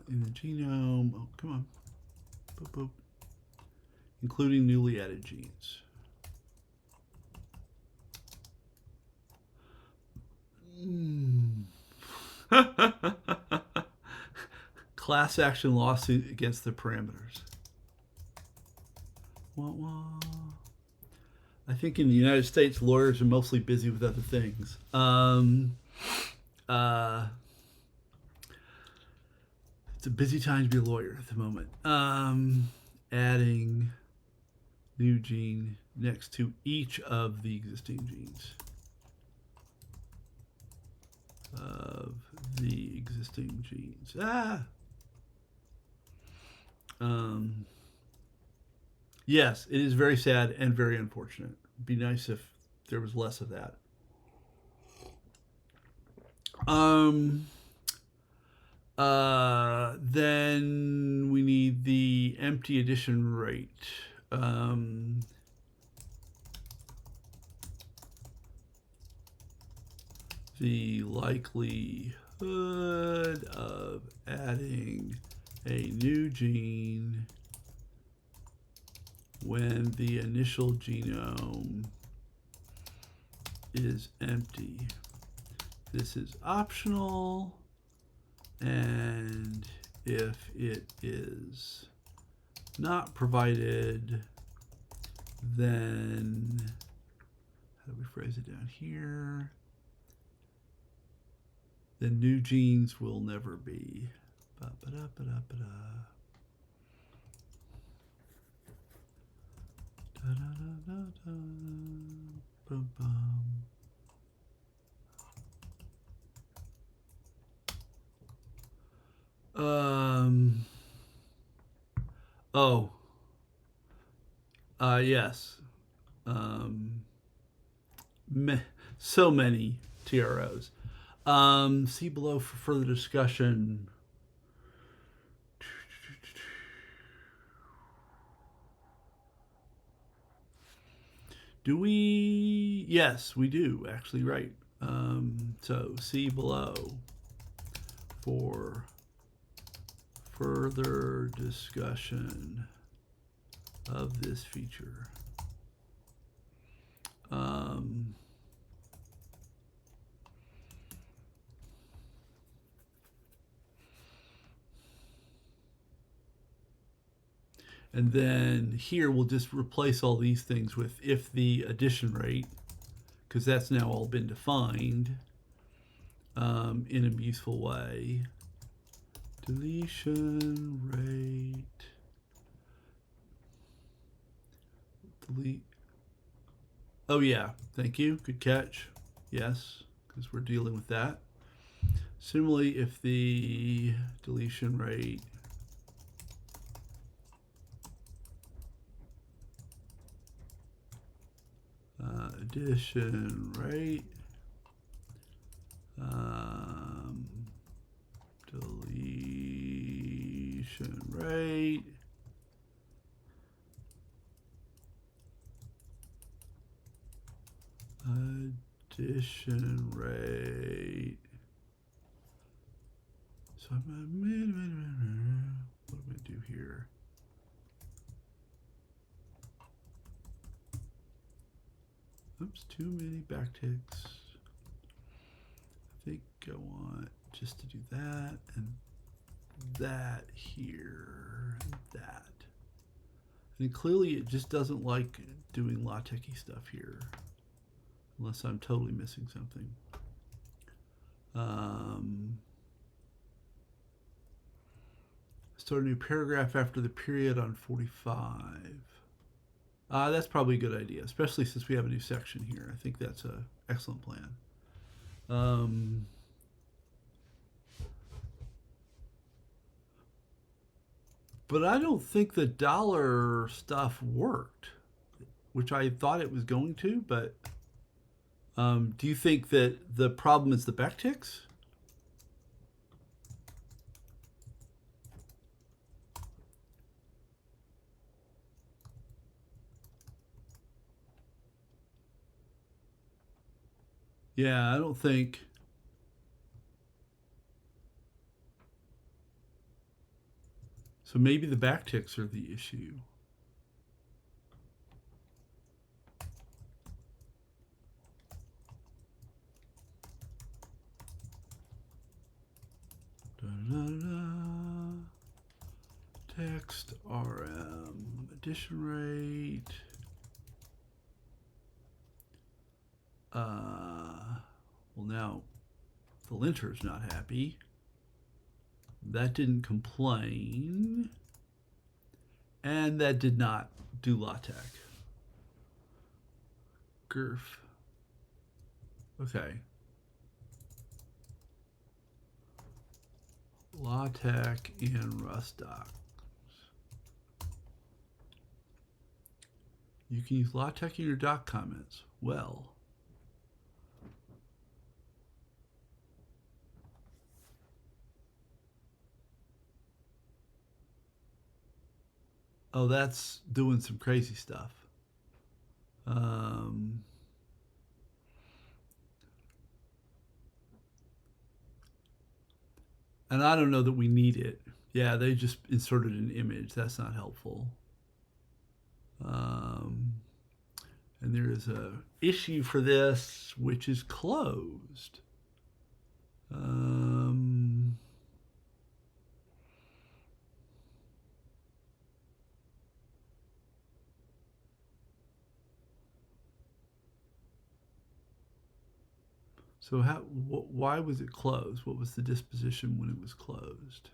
in the genome. Oh, come on. Boop, boop. Including newly added genes. Class action lawsuit against the parameters. Wah, wah. I think in the United States, lawyers are mostly busy with other things. It's a busy time to be a lawyer at the moment. Adding new gene next to each of the existing genes. Yes, it is very sad and very unfortunate. It'd be nice if there was less of that. Then we need the empty addition rate. The likelihood of adding a new gene when the initial genome is empty. This is optional, and if it is not provided, then how do we phrase it down here? The new genes will never be. Ba-ba-da-ba-da-ba-da. Da-da-da-da-da. Bum-bum. Oh, Yes. Um, so many TROs. See below for further discussion. Do we? Yes, we do, actually, right. So see below for further discussion of this feature. And then here we'll just replace all these things with if the addition rate, because that's now all been defined in a useful way. Deletion rate. Delete. Oh yeah, thank you. Good catch. Yes, because we're dealing with that. Similarly, if the deletion rate addition rate deletion rate addition rate. So what am I going to do here? Oops, too many backticks. I think I want just to do that and that here and that. And clearly it just doesn't like doing LaTeX-y stuff here. Unless I'm totally missing something. Start a new paragraph after the period on 45. That's probably a good idea, especially since we have a new section here. I think that's an excellent plan. But I don't think the dollar stuff worked, which I thought it was going to, but do you think that the problem is the backticks? Yeah, I don't think. So maybe the backticks are the issue. Text RM addition rate. Well, now the linter's not happy. That didn't complain. And that did not do LaTeX. Gerf. Okay. LaTeX and Rustdocs. You can use LaTeX in your doc comments. Well. Oh, that's doing some crazy stuff. And I don't know that we need it. Yeah, they just inserted an image. That's not helpful. And there is a issue for this, which is closed. So why was it closed? What was the disposition when it was closed?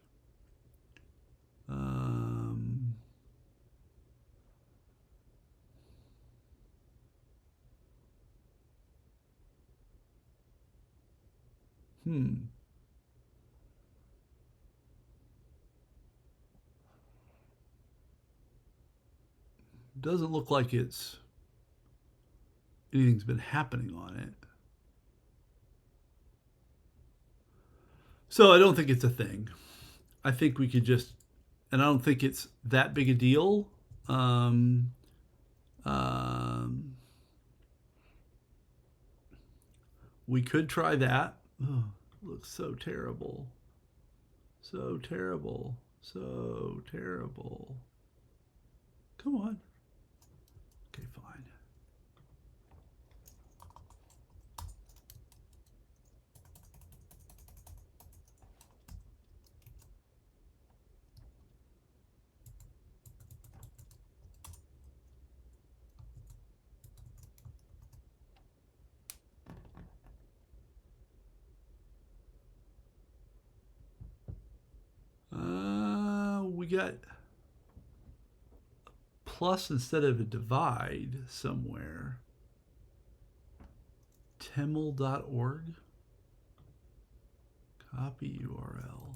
It doesn't look like anything's been happening on it. So I don't think it's a thing. I think we could just, and I don't think it's that big a deal. Um, um, we could try that. Oh, looks so terrible. So terrible. So terrible. Come on. Okay, fine. We got plus instead of a divide somewhere. Teml.org. Copy URL.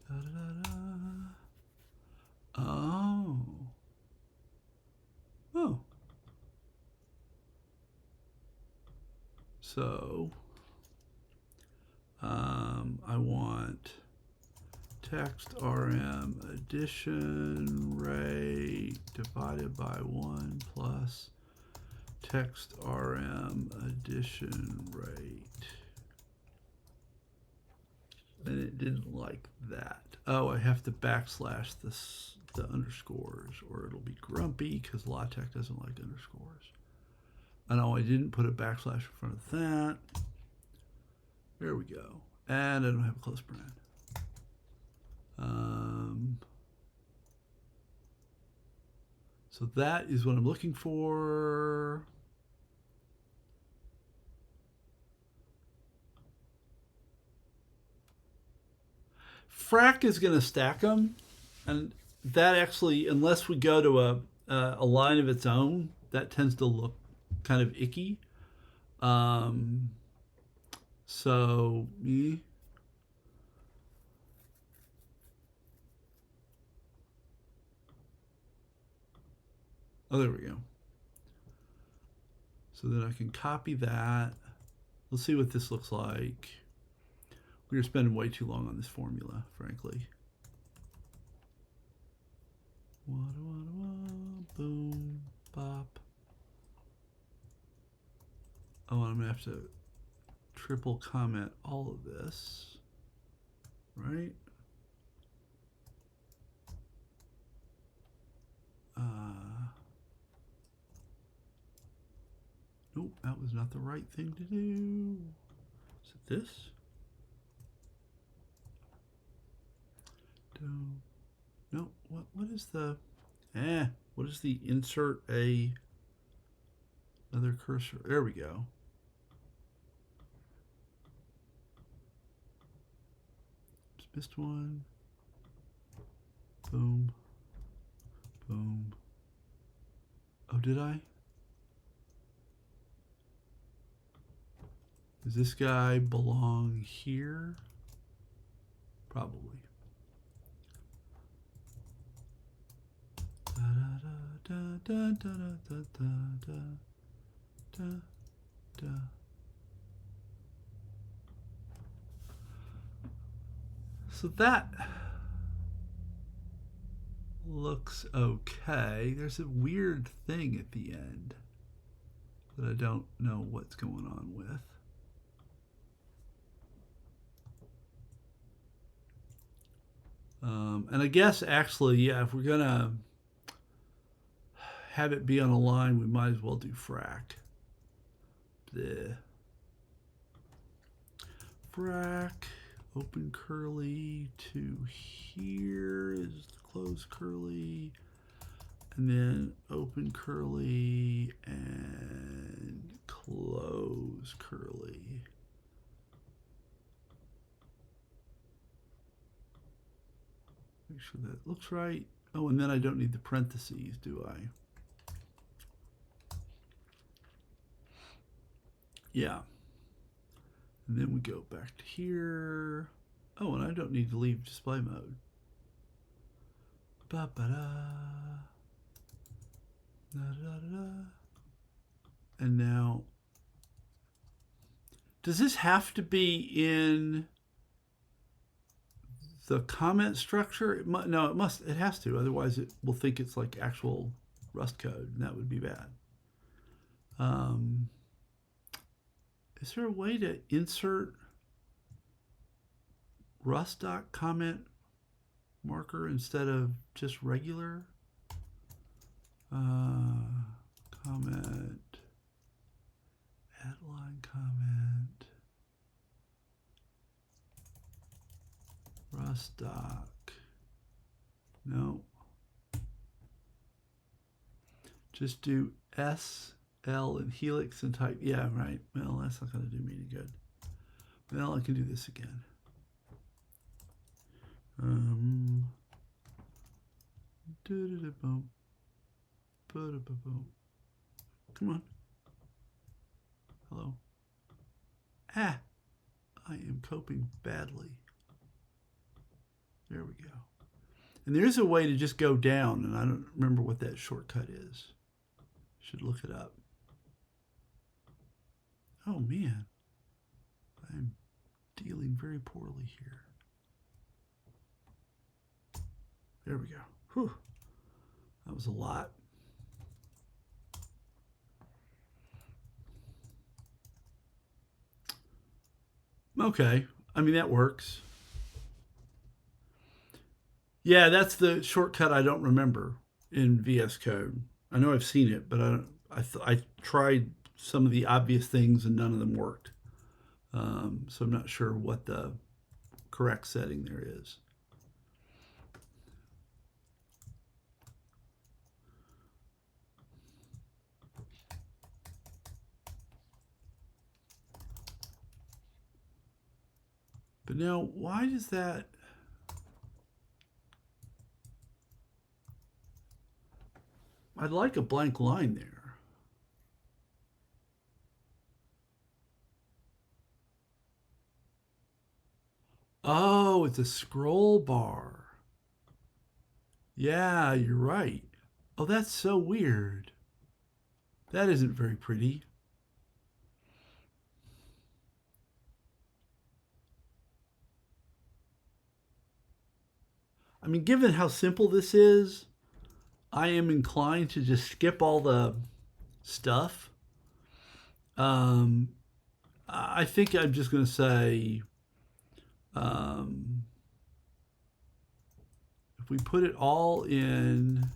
Da, da, da, da. Oh. Oh. So, I want text rm addition rate divided by 1 plus text rm addition rate. And it didn't like that. Oh, I have to backslash the underscores or it'll be grumpy because LaTeX doesn't like underscores. I know I didn't put a backslash in front of that. There we go. And I don't have a close paren. So that is what I'm looking for. Frac is going to stack them, and that actually, unless we go to a line of its own, that tends to look kind of icky. So, oh, there we go. So then I can copy that. Let's see what this looks like. We were spending way too long on this formula, frankly. Boom, bop. Oh, I'm gonna have to triple comment all of this, right? Nope, that was not the right thing to do. Is it this? No, what is the what is the insert another cursor? There we go. Just missed one. Boom. Boom. Oh, did I? Does this guy belong here? Probably. So that looks okay. There's a weird thing at the end that I don't know what's going on with. And I guess actually, yeah, if we're gonna have it be on a line, we might as well do frac. Bleh. Frac, open curly to here is the close curly, and then open curly and close curly. Make sure that looks right. Oh, and then I don't need the parentheses, do I? Yeah. And then we go back to here. Oh, and I don't need to leave display mode. Ba-ba-da. Da-da-da-da. And now, does this have to be in the comment structure? No, it must. It has to. Otherwise, it will think it's like actual Rust code, and that would be bad. Is there a way to insert Rustdoc comment marker instead of just regular comment, add line comment, Rustdoc? No. Just do S, L, and helix and type. Yeah, right. Well, that's not going to do me any good. Well, I can do this again. Come on. Hello. Ah, I am coping badly. There we go. And there's a way to just go down, and I don't remember what that shortcut is. Should look it up. Oh man, I'm dealing very poorly here. There we go. Whew. That was a lot. Okay, I mean that works. Yeah, that's the shortcut I don't remember in VS Code. I know I've seen it, but I tried some of the obvious things and none of them worked. So I'm not sure what the correct setting there is. But now, why does that... I'd like a blank line there. Oh, it's a scroll bar. Yeah, you're right. Oh, that's so weird. That isn't very pretty. I mean, given how simple this is, I am inclined to just skip all the stuff. I think I'm just going to say, if we put it all in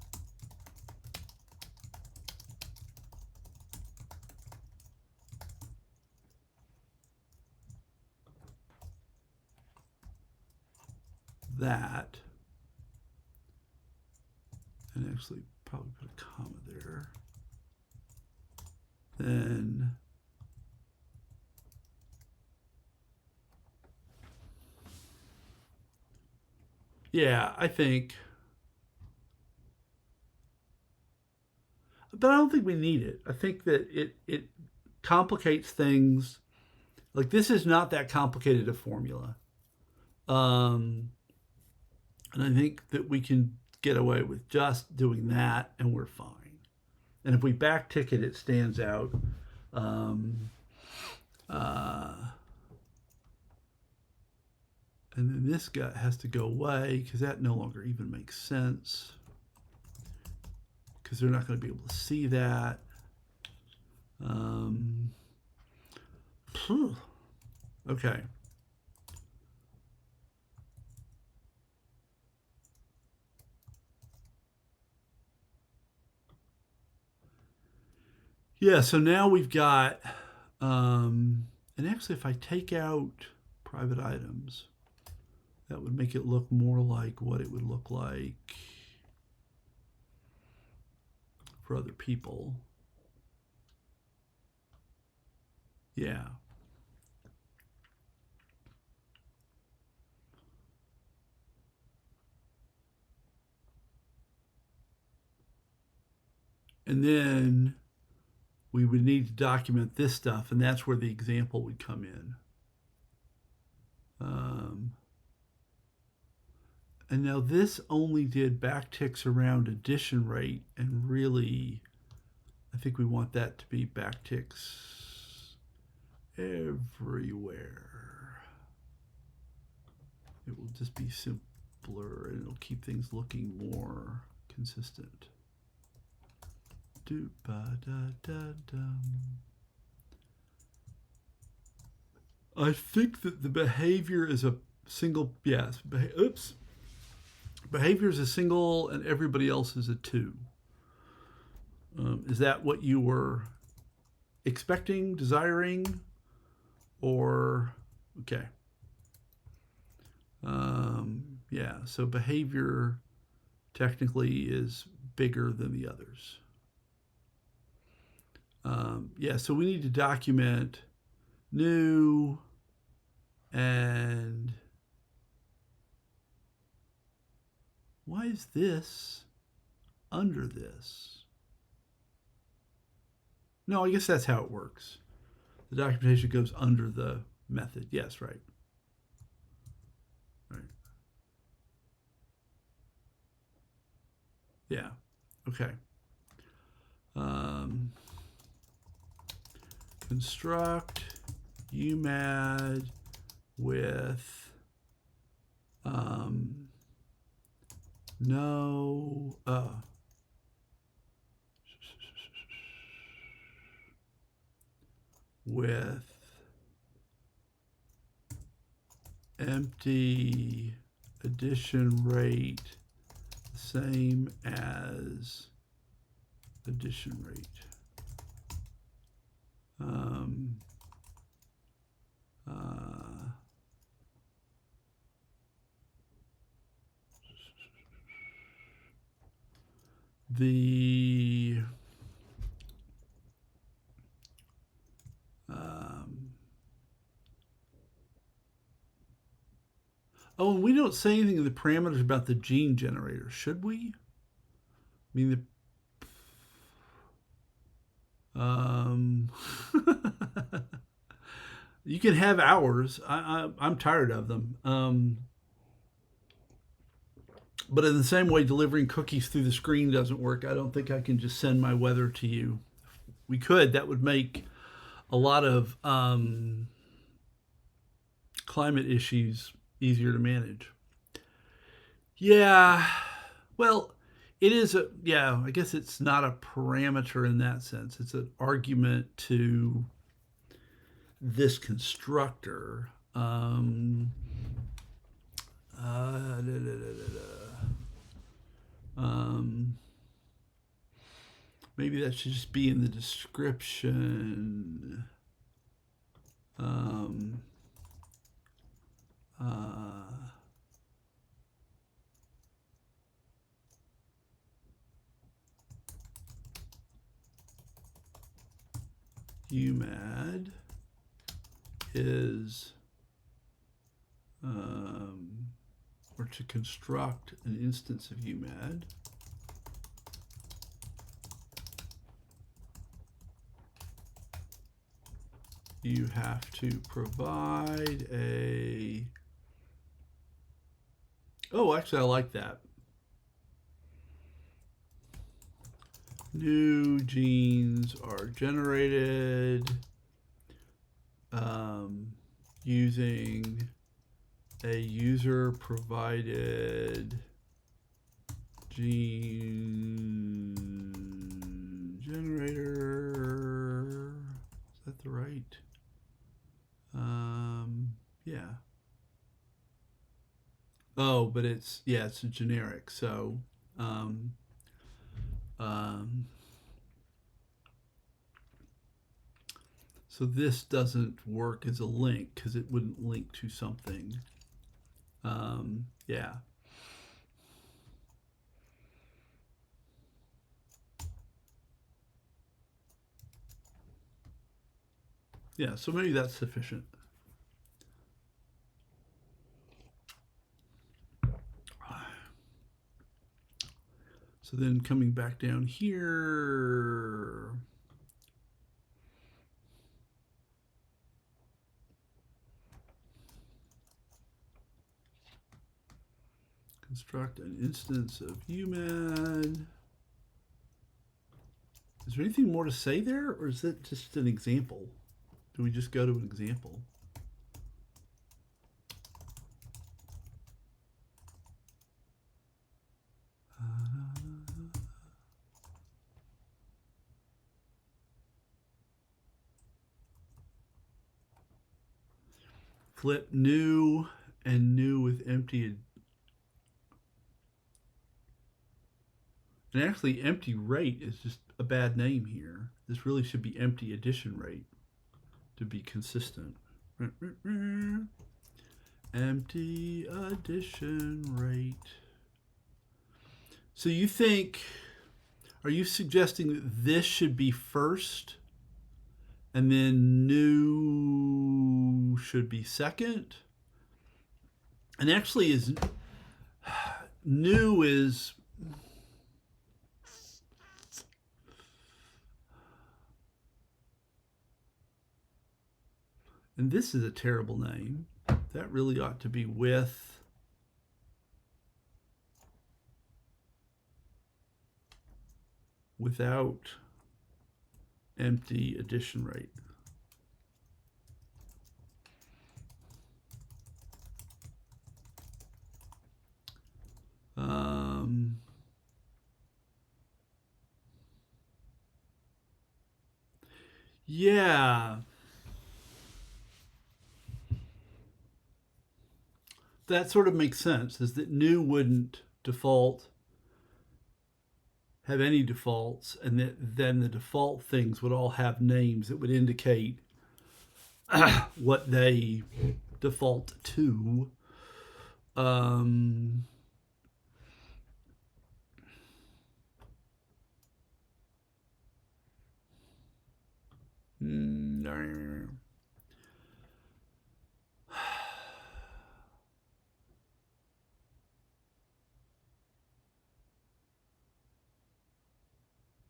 that, and actually probably put a comma there, then yeah, I think, but I don't think we need it. I think that it complicates things. Like, this is not that complicated a formula. And I think that we can get away with just doing that and we're fine. And if we backtick it, it stands out. And then this guy has to go away because that no longer even makes sense, because they're not going to be able to see that. Okay. Yeah, so now we've got, and actually if I take out private items, that would make it look more like what it would look like for other people. Yeah. And then we would need to document this stuff, and that's where the example would come in. And now this only did backticks around addition rate, and really, I think we want that to be backticks everywhere. It will just be simpler, and it'll keep things looking more consistent. I think that the behavior is a single, yes, behavior is a single and everybody else is a 2. Is that what you were expecting, desiring, or, okay. Yeah, so behavior technically is bigger than the others. Yeah, so we need to document new and why is this under this? No, I guess that's how it works. The documentation goes under the method. Yes, right. Right. Yeah. Okay. Construct UMAD with no with empty addition rate same as addition rate. The oh, and we don't say anything in the parameters about the gene generator, should we? I mean, you can have hours. I'm tired of them. But in the same way, delivering cookies through the screen doesn't work. I don't think I can just send my weather to you. We could. That would make a lot of climate issues easier to manage. Yeah. Well, it is yeah, I guess it's not a parameter in that sense. It's an argument to this constructor. Maybe that should just be in the description. UMAD is or to construct an instance of UMAD, you have to provide a, oh, actually I like that. New genes are generated using a user provided gene generator. Is that the right? Yeah. Oh, but it's, yeah, it's a generic. So, so this doesn't work as a link because it wouldn't link to something. Yeah. Yeah, so maybe that's sufficient. So then coming back down here, Construct an instance of UMAD. Is there anything more to say there, or is it just an example? Do we just go to an example? Flip new and new with empty. And actually, empty rate is just a bad name here. This really should be empty addition rate to be consistent. Empty addition rate. So you think, are you suggesting that this should be first and then new should be second? And actually is new is and this is a terrible name. That really ought to be with without empty addition rate. Yeah. That sort of makes sense, is that new wouldn't default, have any defaults, and that then the default things would all have names that would indicate what they default to.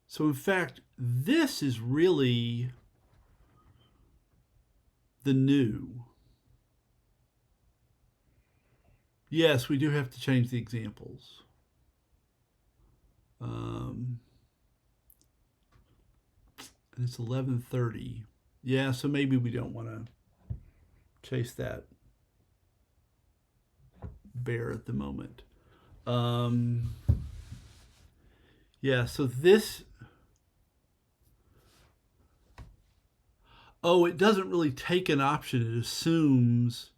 So in fact, this is really the new. Yes, we do have to change the examples. And it's 11:30. Yeah, so maybe we don't want to chase that bear at the moment. Yeah, so this... Oh, it doesn't really take an option. It assumes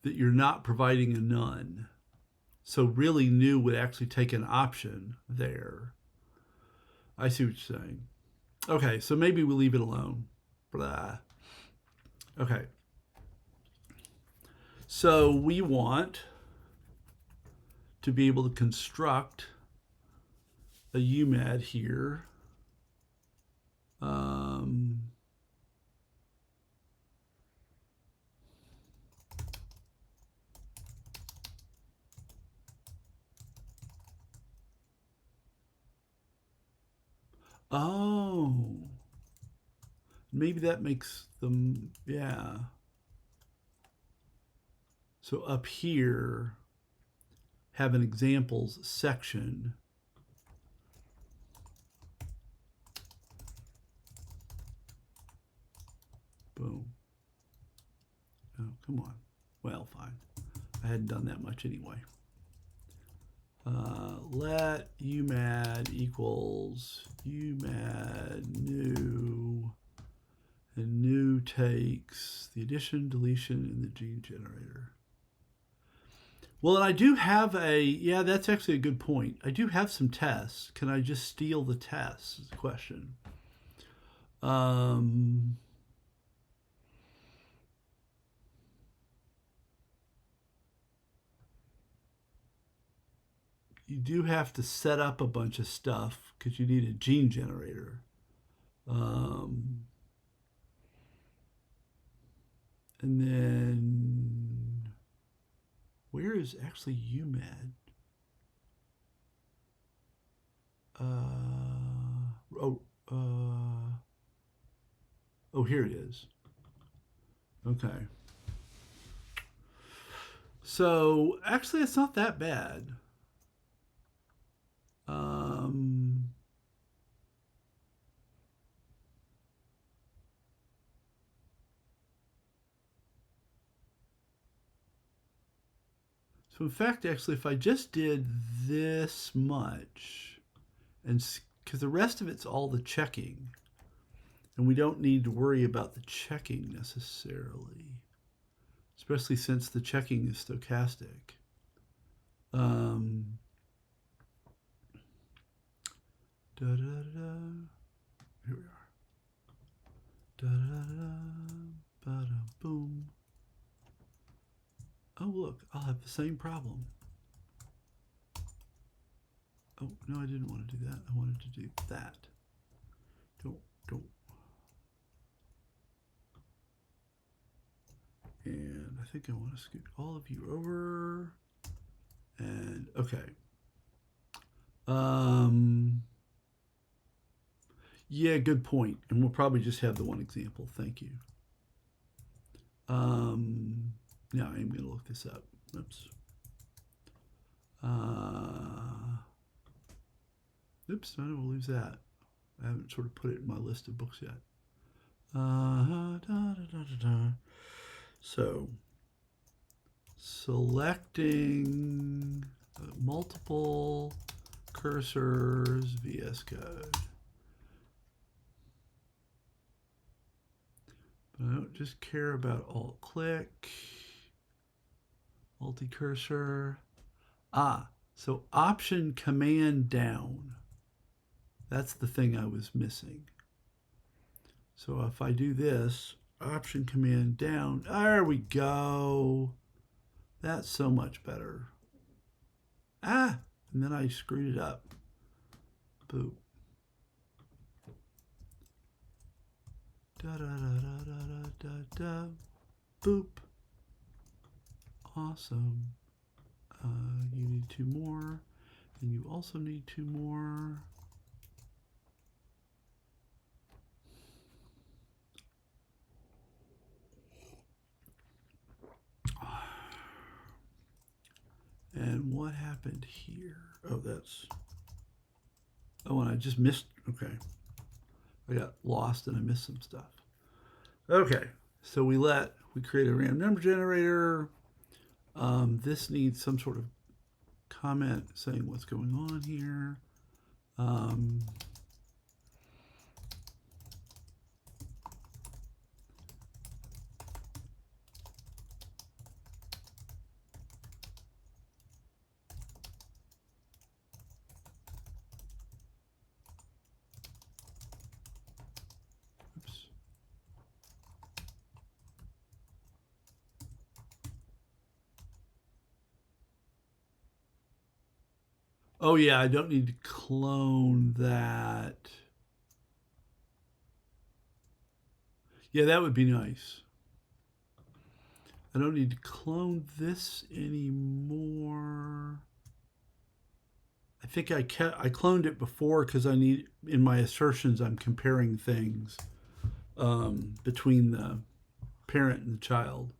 that you're not providing a none. So really new would actually take an option there. I see what you're saying. Okay, so maybe we leave it alone. Blah. Okay. So we want to be able to construct a UMAD here. Oh, maybe that makes them, yeah. So up here, have an examples section. Boom. Oh, come on. Well, fine. I hadn't done that much anyway. Let UMAD equals UMAD new, and new takes the addition, deletion, and the gene generator. Well, and I do have yeah, that's actually a good point. I do have some tests. Can I just steal the tests is the question. You do have to set up a bunch of stuff because you need a gene generator. And then where is actually UMAD? Oh, here it is. Okay. So actually, it's not that bad. So in fact, actually, if I just did this much, and because the rest of it's all the checking, and we don't need to worry about the checking necessarily, especially since the checking is stochastic. Da, da, da. Here we are. Da, da, da, ba, da, boom. Oh, look, I'll have the same problem. Oh, no, I didn't want to do that. I wanted to do that. Don't. And I think I want to scoot all of you over. And, okay. Yeah, good point. And we'll probably just have the one example. Thank you. Now I'm going to look this up. Oops. Oops, I will lose that. I haven't sort of put it in my list of books yet. So, selecting multiple cursors VS Code. But I don't just care about alt-click, multi-cursor. So option command down. That's the thing I was missing. So if I do this, option command down, there we go. That's so much better. And then I screwed it up. Boop. Da da da da da da da. Boop. Awesome. You need 2 more, and you also need 2 more. And what happened here? Oh, and I just missed, okay. I got lost and I missed some stuff. Okay, so we create a random number generator. This needs some sort of comment saying what's going on here. Oops. Oh yeah, I don't need to clone that. Yeah, that would be nice. I don't need to clone this anymore. I think I cloned it before because in my assertions I'm comparing things between the parent and the child.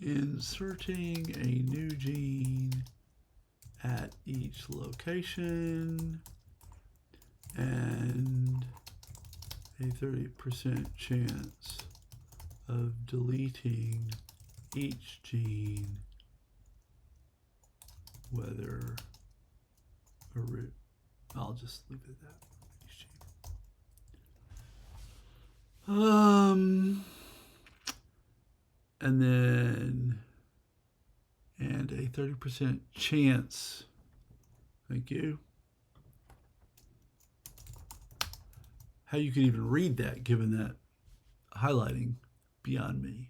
Inserting a new gene at each location and a 30% chance of deleting each gene, whether a root. I'll just leave it at that. Each gene. And then, and a 30% chance. Thank you. How you could even read that given that highlighting, beyond me.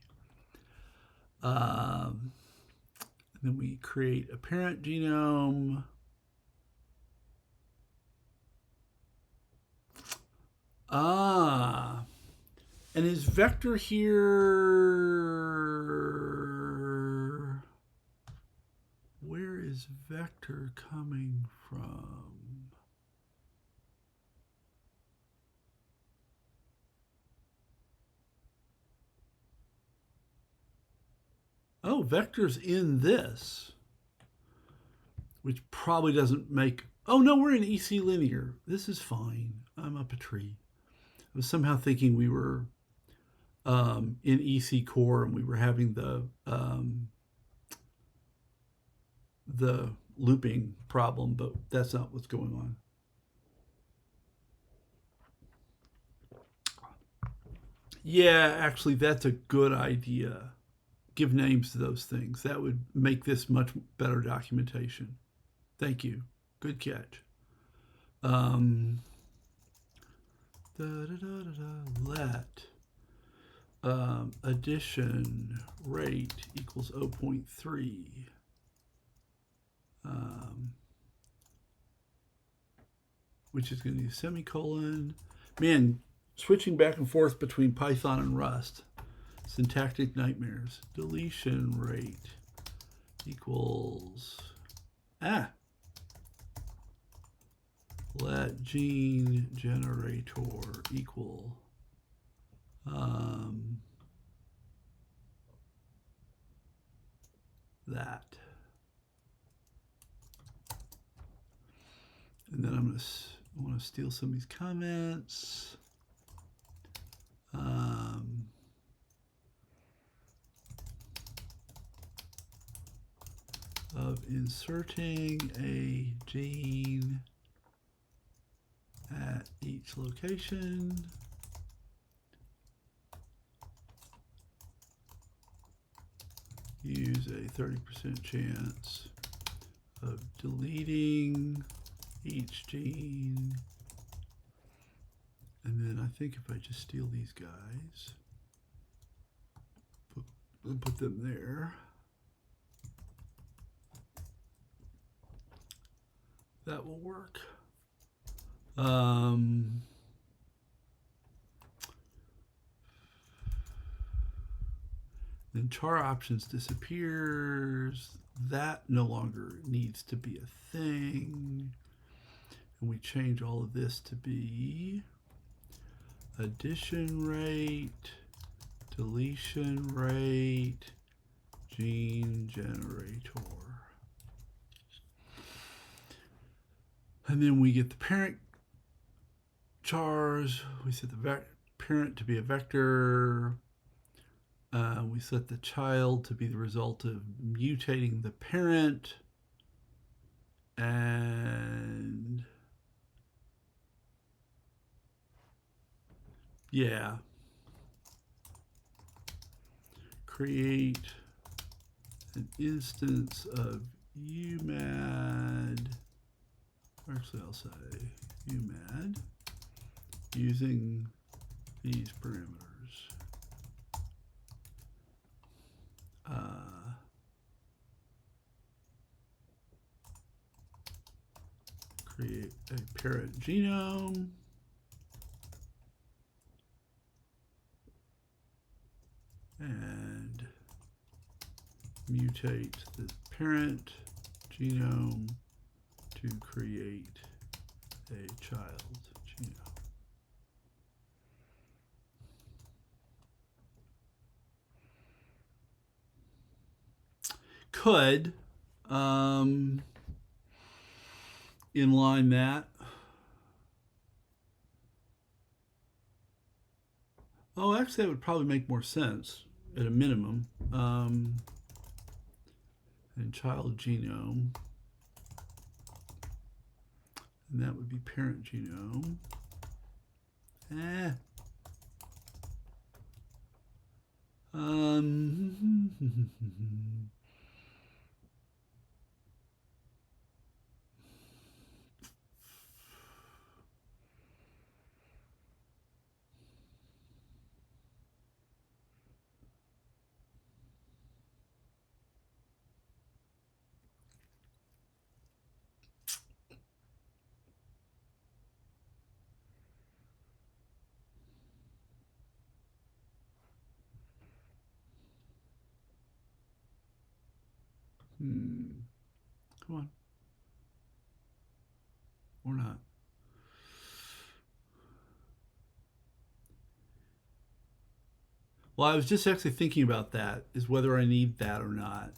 And then we create a parent genome. And is vector here? Where is vector coming from? Oh, vectors in this, which probably doesn't make... Oh, no, we're in EC linear. This is fine. I'm up a tree. I was somehow thinking we were in EC core and we were having the looping problem, but that's not what's going on. Yeah, actually, that's a good idea. Give names to those things. That would make this much better documentation. Thank you. Good catch. Let addition rate equals 0.3. Which is going to be a semicolon. Man, switching back and forth between Python and Rust. Syntactic nightmares. Deletion rate equals... Let gene generator equal... that. And then I want to steal some of these comments. Of inserting a gene at each location. Use a 30% chance of deleting each gene. And then I think if I just steal these guys, put them there, that will work. Then char options disappears. That no longer needs to be a thing. And we change all of this to be addition rate, deletion rate, gene generator. And then we get the parent chars. We set the parent to be a vector. We set the child to be the result of mutating the parent. And yeah. Create an instance of UMAD. Actually, I'll say UMAD using these parameters. Create a parent genome. And mutate the parent genome to create a child genome. Could inline that. Oh, actually, that would probably make more sense at a minimum. And child genome. And that would be parent genome. Come on. Or not. Well, I was just actually thinking about that, is whether I need that or not.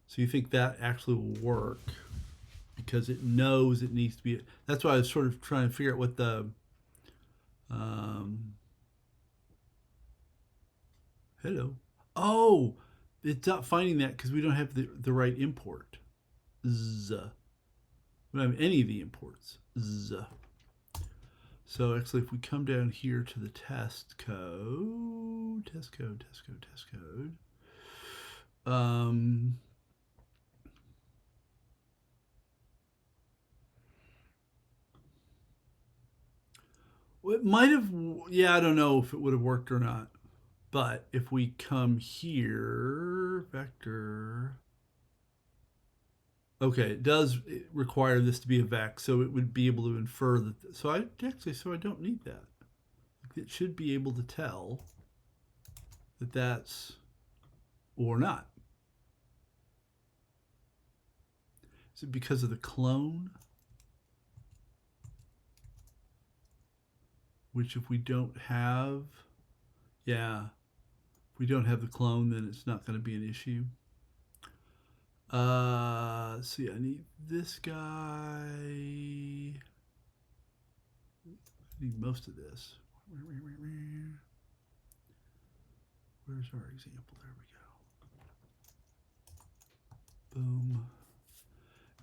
So you think that actually will work because it knows it needs to be. That's why I was sort of trying to figure out what the. Um, hello. Oh, it's not finding that because we don't have the right import. Z. We don't have any of the imports. Z. So actually, if we come down here to the test code, test code, it might have, yeah, I don't know if it would have worked or not. But if we come here, vector, okay, it does require this to be a vec, so it would be able to infer that. So I don't need that. It should be able to tell that that's or not. Is it because of the clone? Which if we don't have, yeah, if we don't have the clone, then it's not going to be an issue. Let's see, I need this guy. I need most of this. Where's our example? There we go. Boom.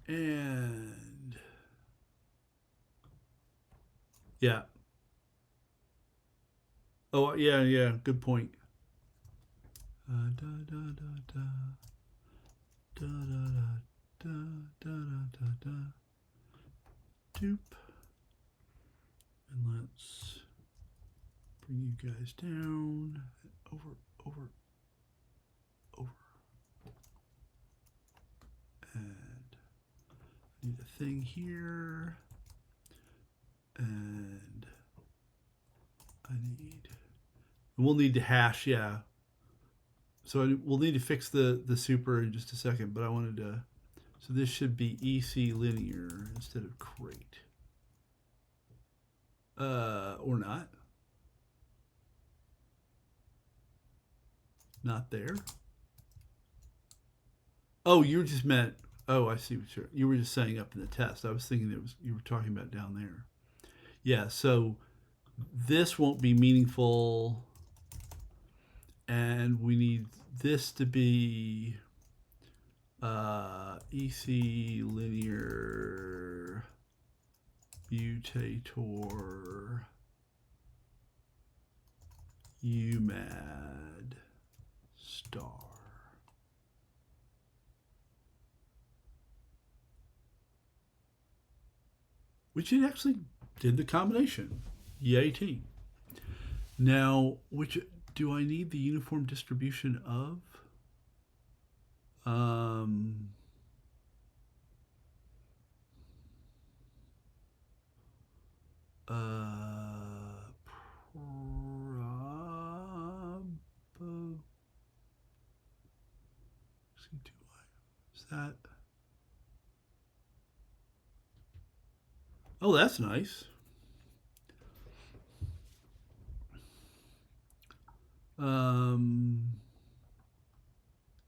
And yeah. Oh, yeah. Good point. Da da da da. Da da da da da da. Doop. And let's bring you guys down. Over. And I need a thing here. And we'll need to hash, yeah. So we'll need to fix the super in just a second, but I wanted to, so this should be EC linear instead of crate. Or not. Not there. Oh, you just meant, oh, I see what you were just saying up in the test. I was thinking you were talking about down there. Yeah, so this won't be meaningful, and we need this to be EC linear mutator UMAD star. Which it actually did the combination. Yay team. Now, which do I need the uniform distribution of? Is that? Oh, that's nice.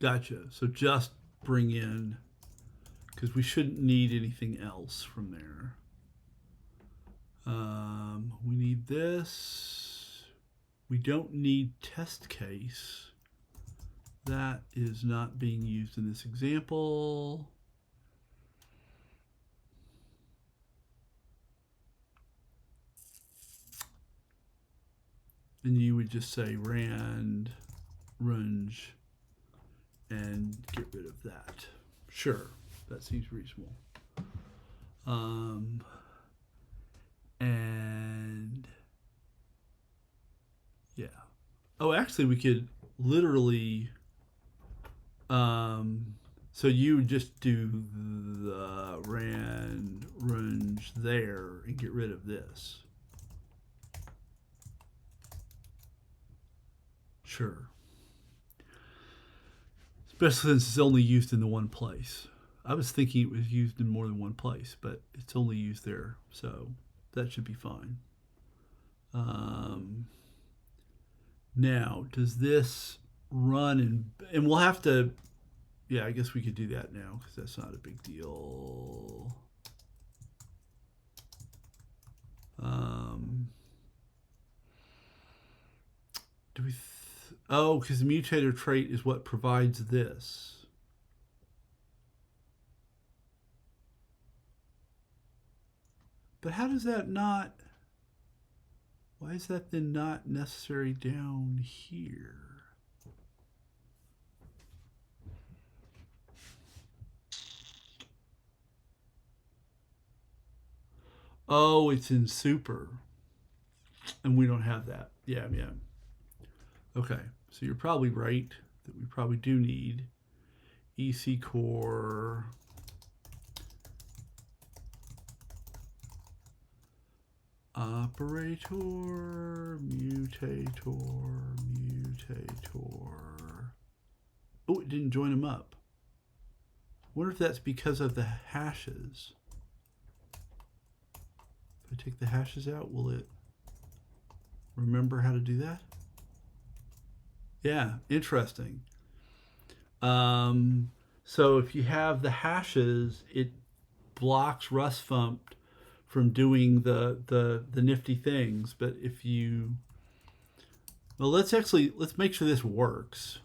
Gotcha. So just bring in, because we shouldn't need anything else from there. We need this. We don't need test case. That is not being used in this example. And you would just say rand range and get rid of that. Sure, that seems reasonable. And yeah. Oh, actually, we could literally. So you would just do the rand range there and get rid of this. Sure. Especially since it's only used in the one place. I was thinking it was used in more than one place, but it's only used there, so that should be fine. Now, does this run and we'll have to, yeah, I guess we could do that now because that's not a big deal. Do we, oh, because the mutator trait is what provides this. But how does that not, why is that then not necessary down here? Oh, it's in super. And we don't have that. Yeah, yeah. Okay, so you're probably right that we probably do need EC core operator mutator. Oh, it didn't join them up. I wonder if that's because of the hashes. If I take the hashes out, will it remember how to do that? Yeah, interesting. So if you have the hashes, it blocks Rustfump from doing the nifty things. But if you, well, let's make sure this works.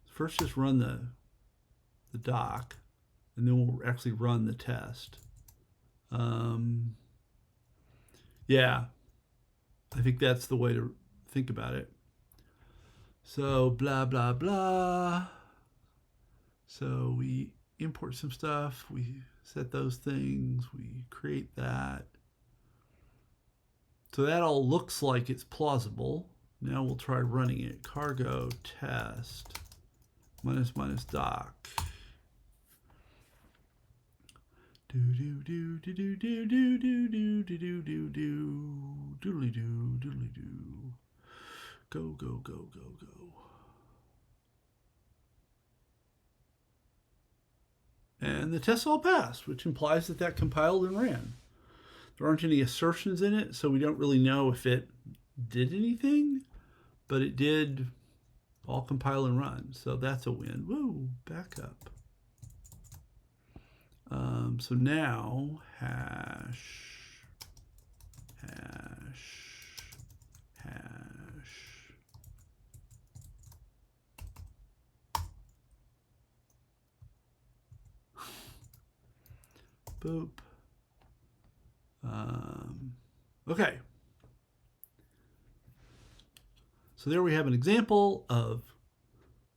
First, just run the doc, and then we'll actually run the test. Yeah, I think that's the way to think about it. So blah blah blah. So we import some stuff, we set those things, we create that. So that all looks like it's plausible. Now we'll try running it. Cargo test minus doc. Do do do do do do do do do do do do do doodly do doodly do. Go go go go go. And the tests all passed, which implies that that compiled and ran. There aren't any assertions in it, so we don't really know if it did anything, but it did all compile and run. So that's a win. Woo, back up. So now hash. Boop. Okay. So there we have an example of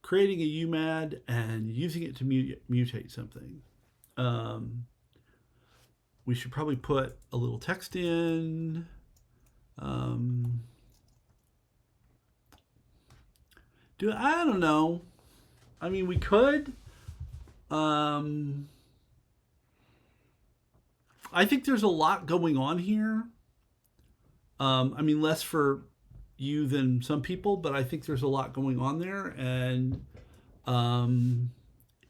creating a UMAD and using it to mutate something. We should probably put a little text in. I don't know. I mean, we could. I think there's a lot going on here. I mean, less for you than some people, but I think there's a lot going on there, and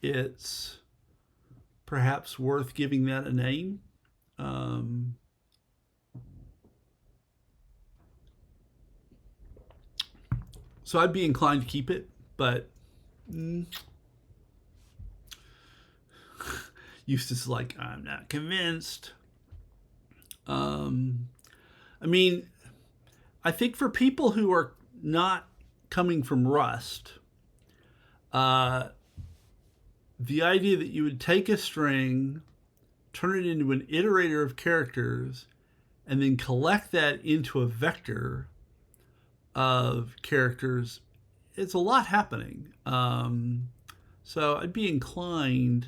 it's perhaps worth giving that a name. So I'd be inclined to keep it, but Eustace is like, I'm not convinced. I mean, I think for people who are not coming from Rust, the idea that you would take a string, turn it into an iterator of characters, and then collect that into a vector of characters, it's a lot happening. So I'd be inclined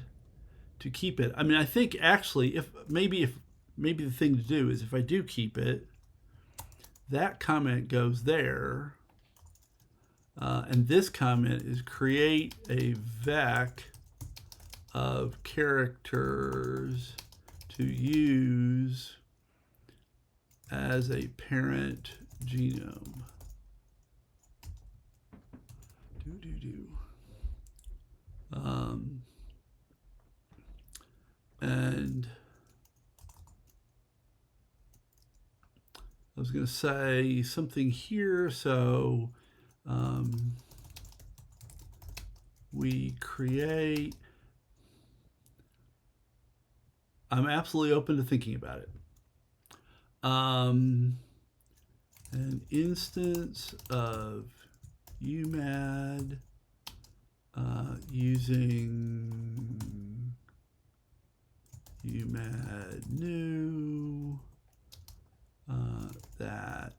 to keep it. I mean, I think actually, if maybe the thing to do is if I do keep it, that comment goes there, and this comment is create a vec of characters to use as a parent genome. And a was going to say something here. So we create. I'm absolutely open to thinking about it. An instance of UMAD using UMAD new that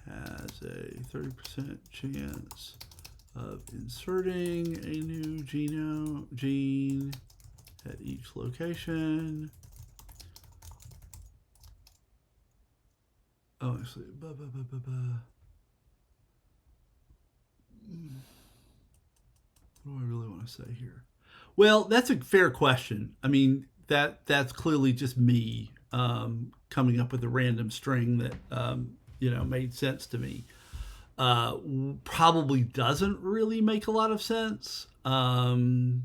has a 30% chance of inserting a new gene at each location. Oh, actually, what do I really want to say here? Well, that's a fair question. I mean, that's clearly just me coming up with a random string that made sense to me. Probably doesn't really make a lot of sense. And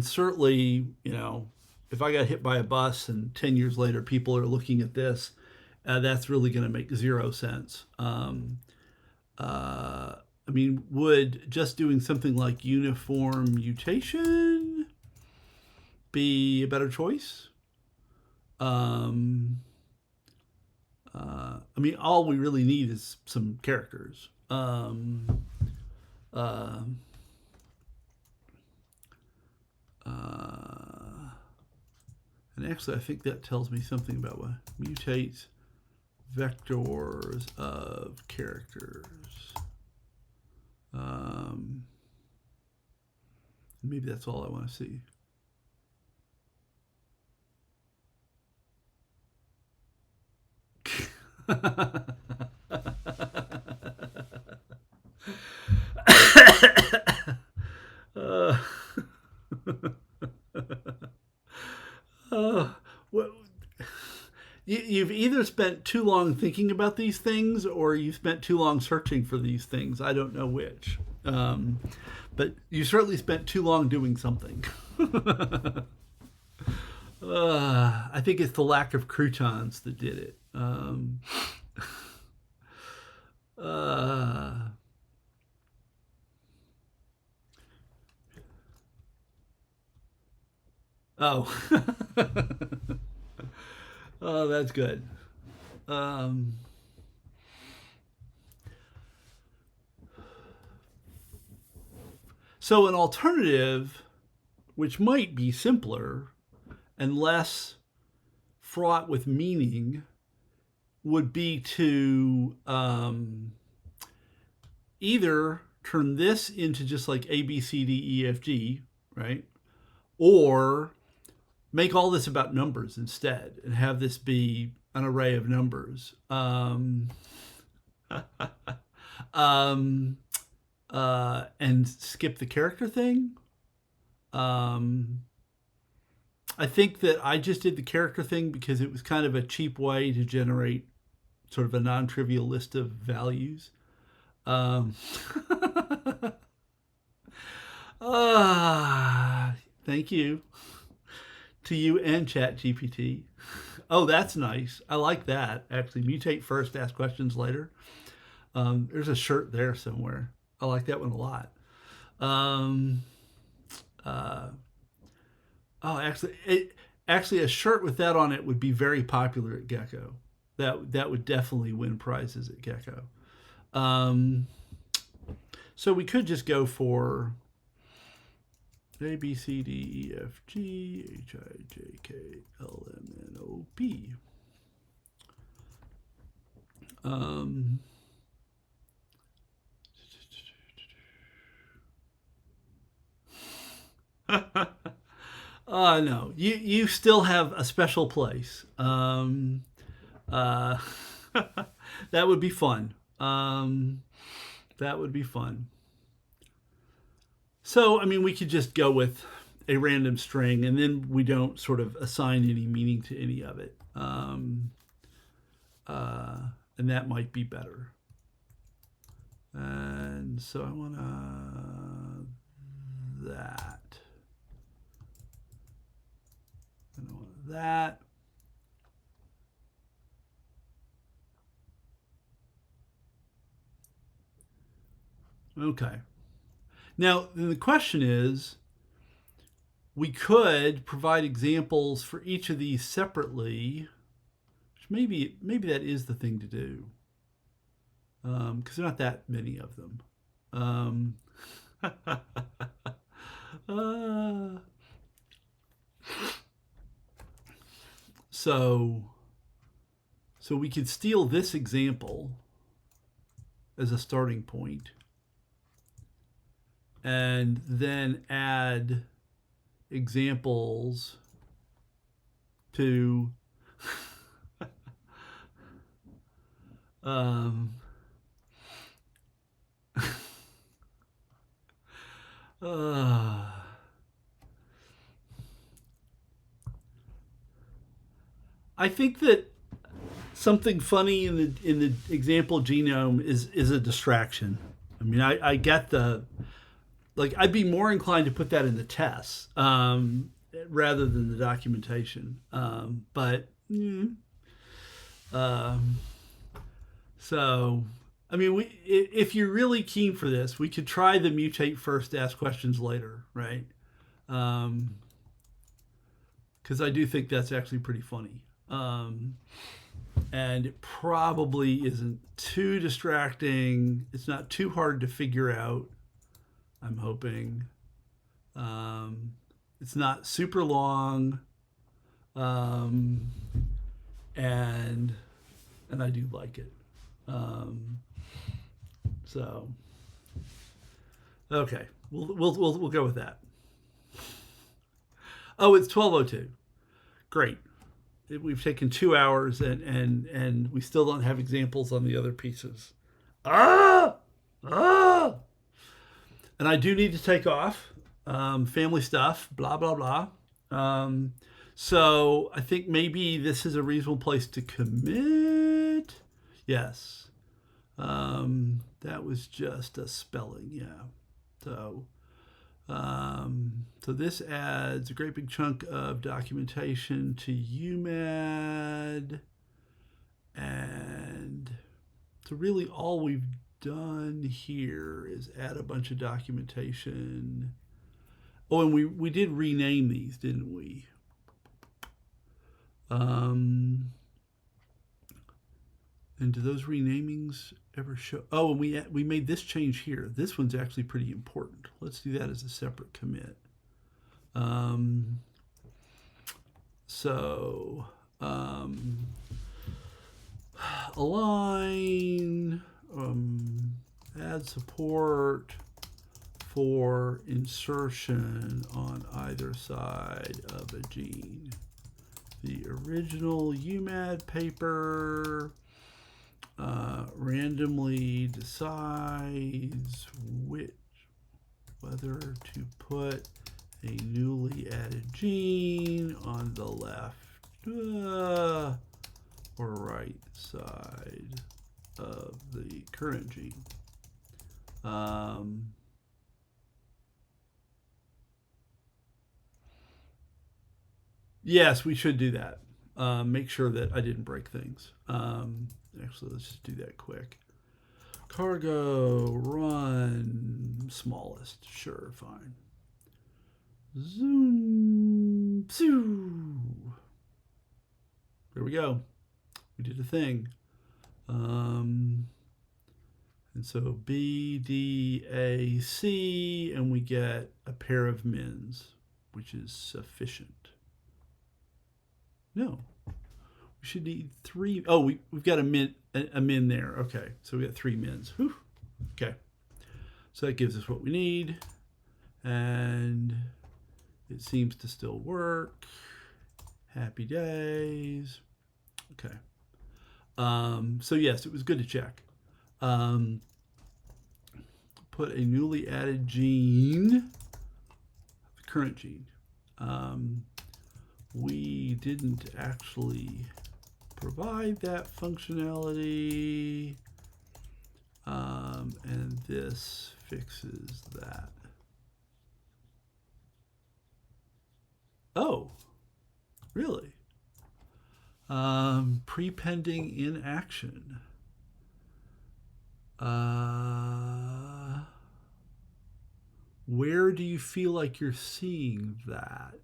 certainly, if I got hit by a bus and 10 years later people are looking at this, that's really going to make zero sense. I mean, would just doing something like uniform mutation be a better choice? I mean, all we really need is some characters. And actually, I think that tells me something about what mutate vectors of characters. Maybe that's all I want to see. Well, you've either spent too long thinking about these things or you spent too long searching for these things. I don't know which. But you certainly spent too long doing something. I think it's the lack of croutons that did it. Oh. Oh, that's good. So an alternative, which might be simpler and less fraught with meaning, would be to either turn this into just like A, B, C, D, E, F, G, right? Or make all this about numbers instead and have this be an array of numbers. And skip the character thing. I think that I just did the character thing because it was kind of a cheap way to generate sort of a non-trivial list of values. Thank you to you and ChatGPT. Oh, that's nice. I like that. Actually, mutate first, ask questions later. There's a shirt there somewhere. I like that one a lot. Actually, a shirt with that on it would be very popular at Gecko. That would definitely win prizes at Gecko. So we could just go for A, B, C, D, E, F, G, H, I, J, K, L, M, N, O, P. No, you still have a special place. That would be fun. That would be fun. So, I mean, we could just go with a random string and then we don't sort of assign any meaning to any of it. And that might be better. And so I want that. that. Okay. Now, then the question is, we could provide examples for each of these separately, which maybe that is the thing to do, because there are not that many of them. So we could steal this example as a starting point and then add examples to I think that something funny in the example genome is a distraction. I mean, I get the, like, I'd be more inclined to put that in the tests rather than the documentation. So, I mean, if you're really keen for this, we could try the mutate first, ask questions later, right? Because I do think that's actually pretty funny. And it probably isn't too distracting. It's not too hard to figure out, I'm hoping. It's not super long. And I do like it. So, okay, we'll go with that. Oh, it's 12:02. Great. We've taken 2 hours and we still don't have examples on the other pieces. And I do need to take off. Family stuff, blah, blah, blah. So I think maybe this is a reasonable place to commit. Yes. That was just a spelling, yeah. So this adds a great big chunk of documentation to UMAD. And so really all we've done here is add a bunch of documentation. Oh, and we did rename these, didn't we? And do those renamings ever show? Oh, and we made this change here. This one's actually pretty important. Let's do that as a separate commit. Align, add support for insertion on either side of a gene. The original UMAD paper randomly decides whether to put a newly added gene on the left or right side of the current gene. Yes, we should do that. Make sure that I didn't break things. Actually, let's just do that quick. Cargo, run, smallest. Sure, fine. Zoom, zoom. There we go. We did a thing. And so B, D, A, C, and we get a pair of mins, which is sufficient. No, we should need 3. Oh, we've got a min there. Okay, so we got 3 mins. Whew. Okay, so that gives us what we need, and it seems to still work. Happy days. Okay. So yes, it was good to check. Put a newly added gene, the current gene. We didn't actually provide that functionality, and this fixes that. Oh, Really? Prepending inaction. Where do you feel like you're seeing that?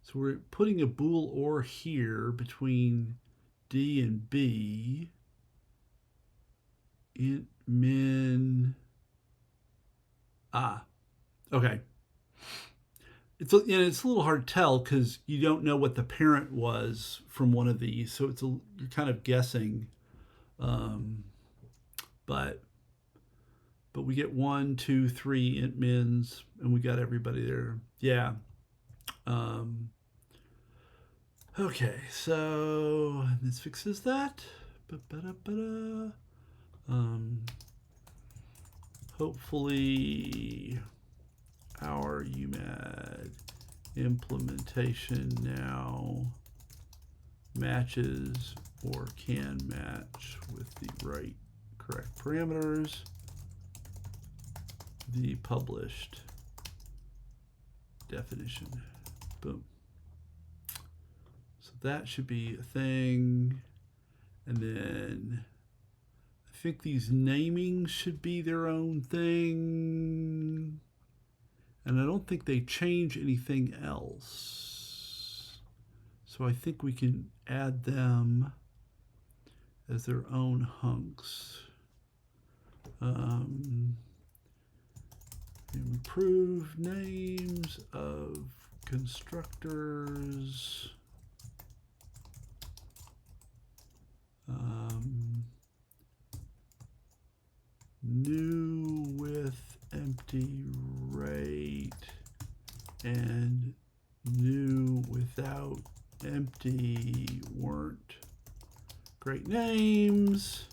So we're putting a bool or here between D and B. Int min. Okay. It's a little hard to tell because you don't know what the parent was from one of these, so you're kind of guessing. But we get 1, 2, 3 int mins, and we got everybody there. Yeah. Okay, so this fixes that. Hopefully our UMAD implementation now matches or can match with the correct parameters, the published definition. Boom. So that should be a thing. And then I think these namings should be their own thing. And I don't think they change anything else. So I think we can add them as their own hunks. Improve names of constructors. New with empty rate and new without empty weren't great names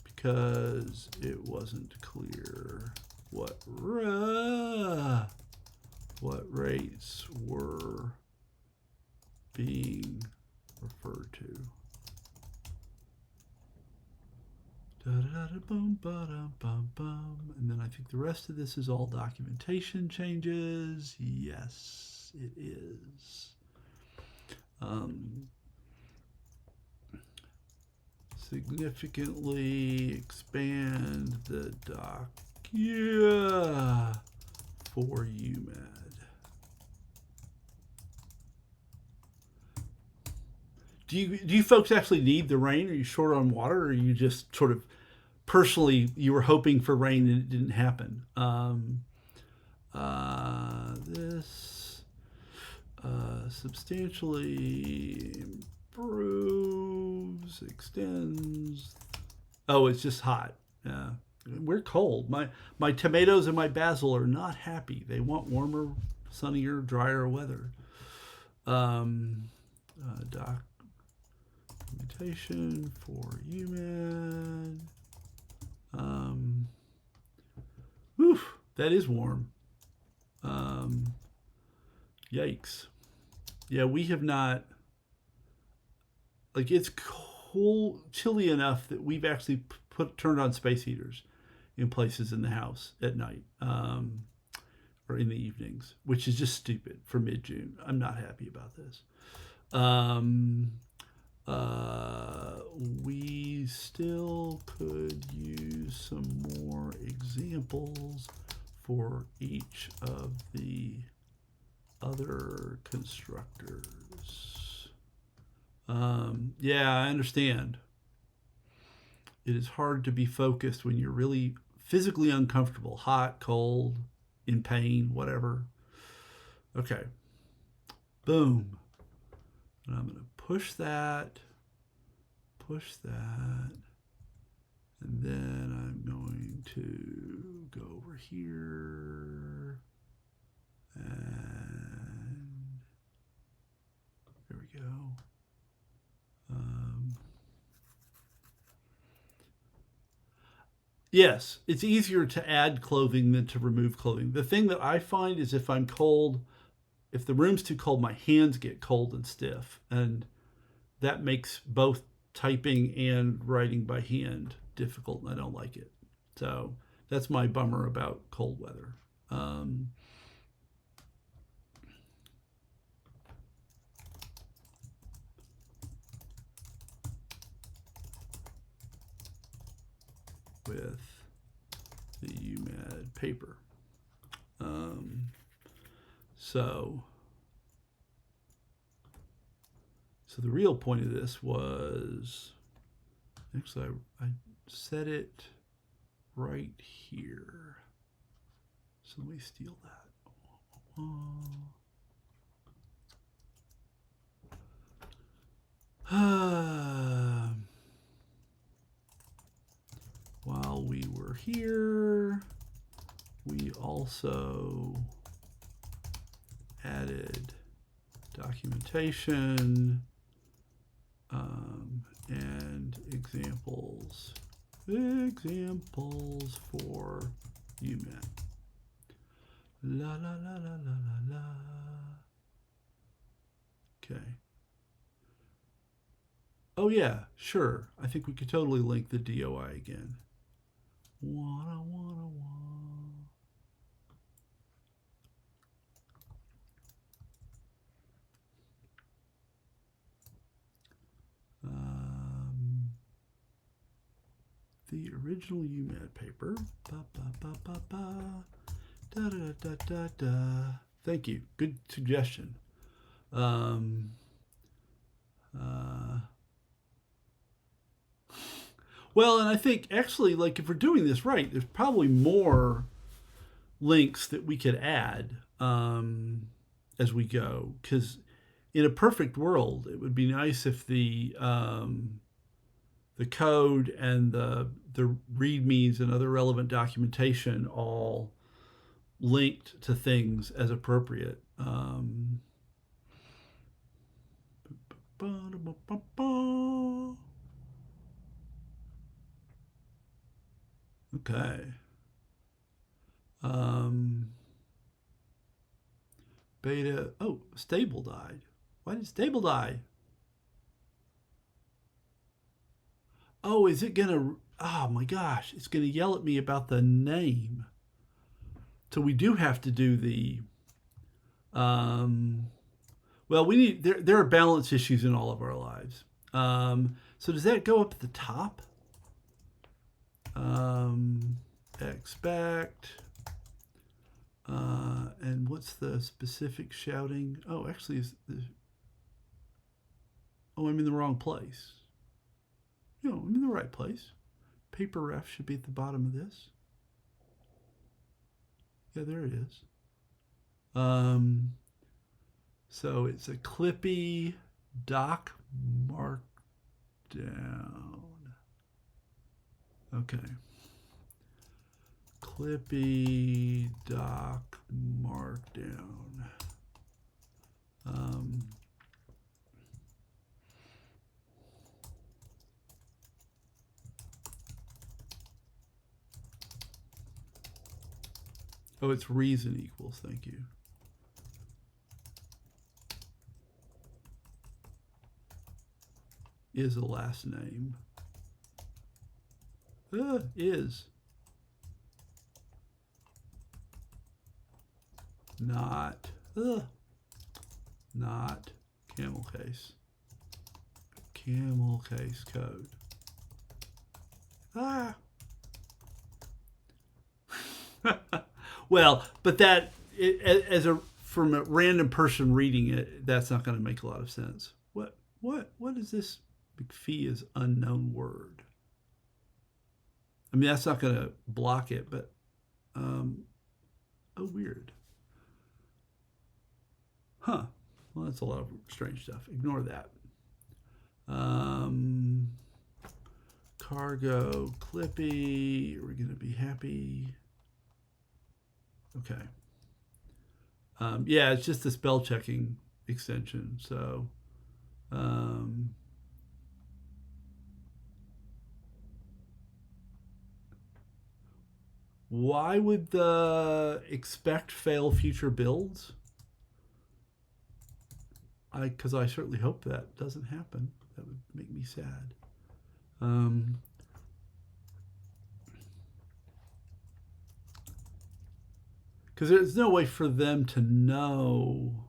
because it wasn't clear what rates were being referred to. And then I think the rest of this is all documentation changes. Yes, it is. Significantly expand the doc. Yeah, for UMAD. Do you folks actually need the rain? Are you short on water, or are you just sort of personally you were hoping for rain and it didn't happen? This substantially improves, extends. Oh, it's just hot. Yeah, we're cold. My tomatoes and my basil are not happy. They want warmer, sunnier, drier weather. Documentation for UMAD. That is warm. Yikes. Yeah, we have not, like, it's cold, chilly enough that we've actually turned on space heaters in places in the house at night, or in the evenings, which is just stupid for mid-June. I'm not happy about this. We still could use some more examples for each of the other constructors. Yeah, I understand. It is hard to be focused when you're really physically uncomfortable, hot, cold, in pain, whatever. Okay. Boom. And I'm going to push that, and then I'm going to go over here, and there we go. Yes, it's easier to add clothing than to remove clothing. The thing that I find is if I'm cold, if the room's too cold, my hands get cold and stiff, and that makes both typing and writing by hand difficult, and I don't like it. So that's my bummer about cold weather. With the UMAD paper. So the real point of this was, actually I set it right here. So let me steal that. While we were here, we also added documentation and examples for UMAD. La la la la la la la. Okay. Oh yeah, sure. I think we could totally link the DOI again. Wanna. The original UMAD paper. Thank you. Good suggestion. Well, and I think actually, like, if we're doing this right, there's probably more links that we could add as we go. Because in a perfect world, it would be nice if the code and the readmes and other relevant documentation all linked to things as appropriate. Okay. Beta. Oh, stable died. Why did stable die? Oh, is it gonna? Oh my gosh, it's gonna yell at me about the name. So we do have to do the. Well, we need. There are balance issues in all of our lives. So does that go up at the top? Expect. And what's the specific shouting? Oh, actually, oh, I'm in the wrong place. No, I'm in the right place. Paper ref should be at the bottom of this. Yeah, there it is. So it's a clippy doc markdown. Okay. Clippy doc markdown. Oh, it's reason equals, thank you. Is a last name. Is. Not camel case. Camel case code. Well, but that from a random person reading it, that's not going to make a lot of sense. What is this McPhee is unknown word? I mean, that's not going to block it, but oh, weird. Huh. Well, that's a lot of strange stuff. Ignore that. Cargo clippy. We're going to be happy. Okay. Yeah, it's just a spell checking extension. So, why would the expect fail future builds? Because I certainly hope that doesn't happen. That would make me sad. Because there's no way for them to know.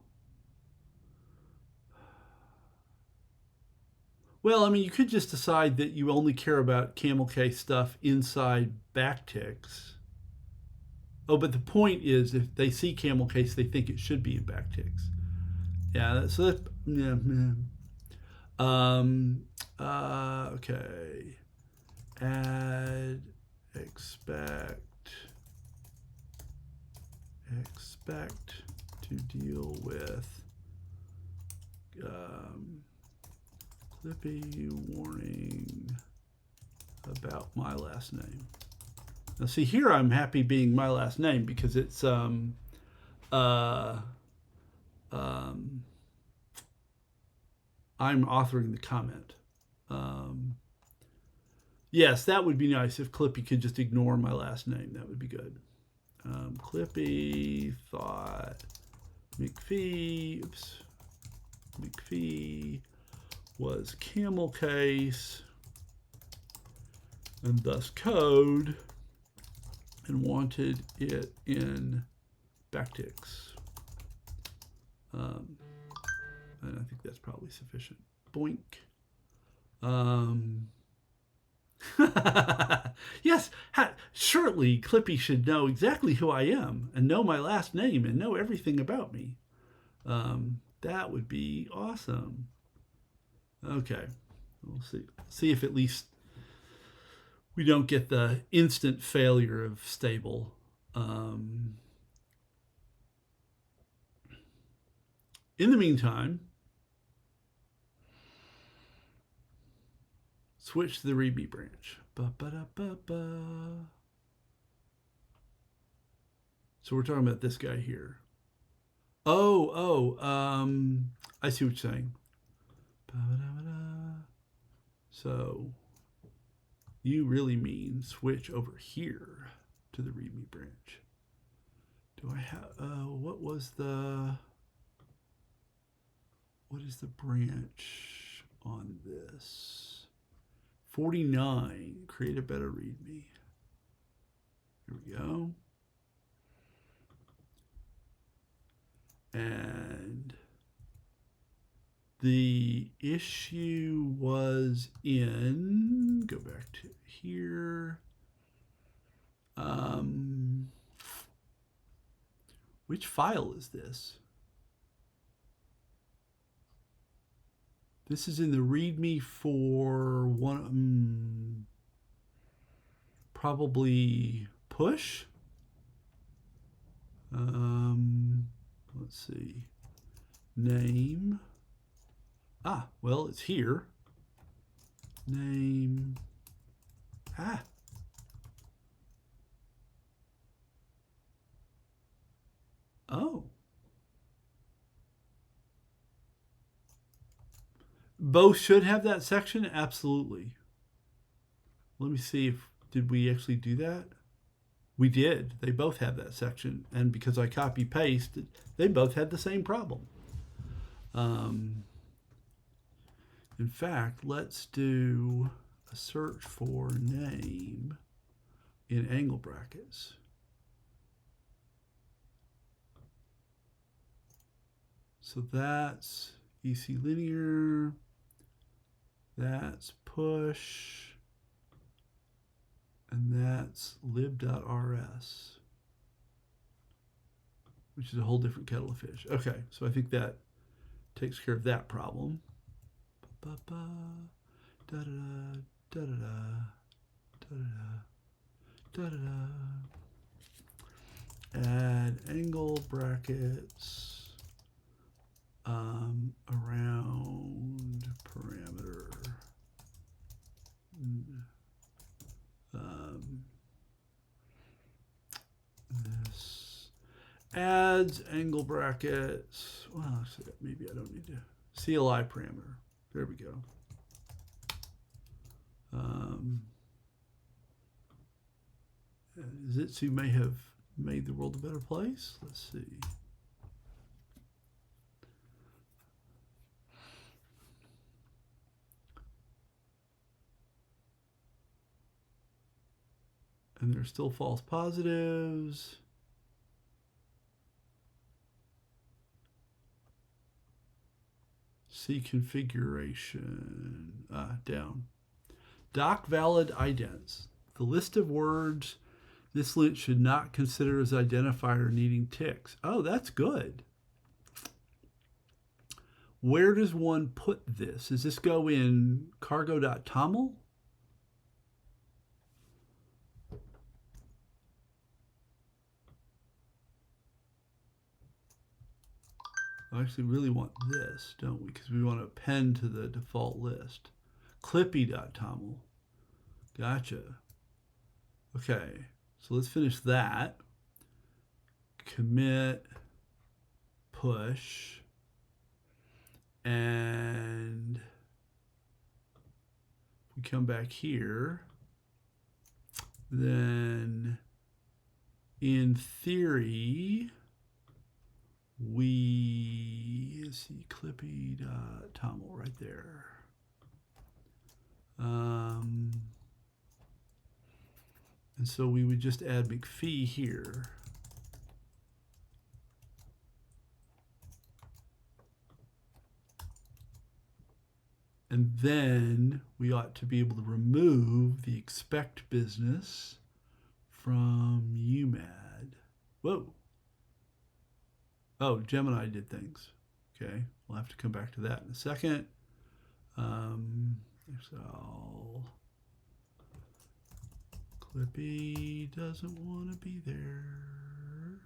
Well, I mean, you could just decide that you only care about camel case stuff inside backticks. Oh, but the point is, if they see camel case, they think it should be in backticks. Yeah, so that, yeah. Okay. Add, expect to deal with Clippy warning about my last name. Now, see here, I'm happy being my last name because it's I'm authoring the comment. Yes, that would be nice if Clippy could just ignore my last name. That would be good. Clippy thought McPhee was camel case and thus code and wanted it in backticks. And I think that's probably sufficient. Boink. Yes, surely Clippy should know exactly who I am and know my last name and know everything about me. That would be awesome. Okay, we'll see if at least we don't get the instant failure of stable. In the meantime, switch to the README branch. So we're talking about this guy here. I see what you're saying. So you really mean switch over here to the README branch. Do I have, what is the branch on this? 49, create a better README. Here we go. And the issue was in, go back to here. Which file is this? This is in the README for one, probably push. Let's see. Name. Well, it's here. Name. Oh. Both should have that section? Absolutely. Let me see did we actually do that? We did. They both have that section. And because I copy pasted, they both had the same problem. In fact, let's do a search for name in angle brackets. So that's EC linear. That's push. And that's lib.rs, which is a whole different kettle of fish. Okay, so I think that takes care of that problem. Add angle brackets around parameter. This adds angle brackets. Well, maybe I don't need to. CLI parameter. There we go. Zitsu may have made the world a better place. Let's see. And there's still false positives. C configuration. Down. Doc valid idents. The list of words this lint should not consider as identifier needing ticks. Oh, that's good. Where does one put this? Does this go in cargo.toml? I actually really want this, don't we? Because we want to append to the default list. Clippy.toml. Gotcha. Okay, so let's finish that. Commit, push, and we come back here, then in theory, let's see, clippy.toml right there. And so we would just add McPhee here. And then we ought to be able to remove the expect business from UMAD. Whoa. Oh, Gemini did things. Okay, we'll have to come back to that in a second. So Clippy doesn't want to be there.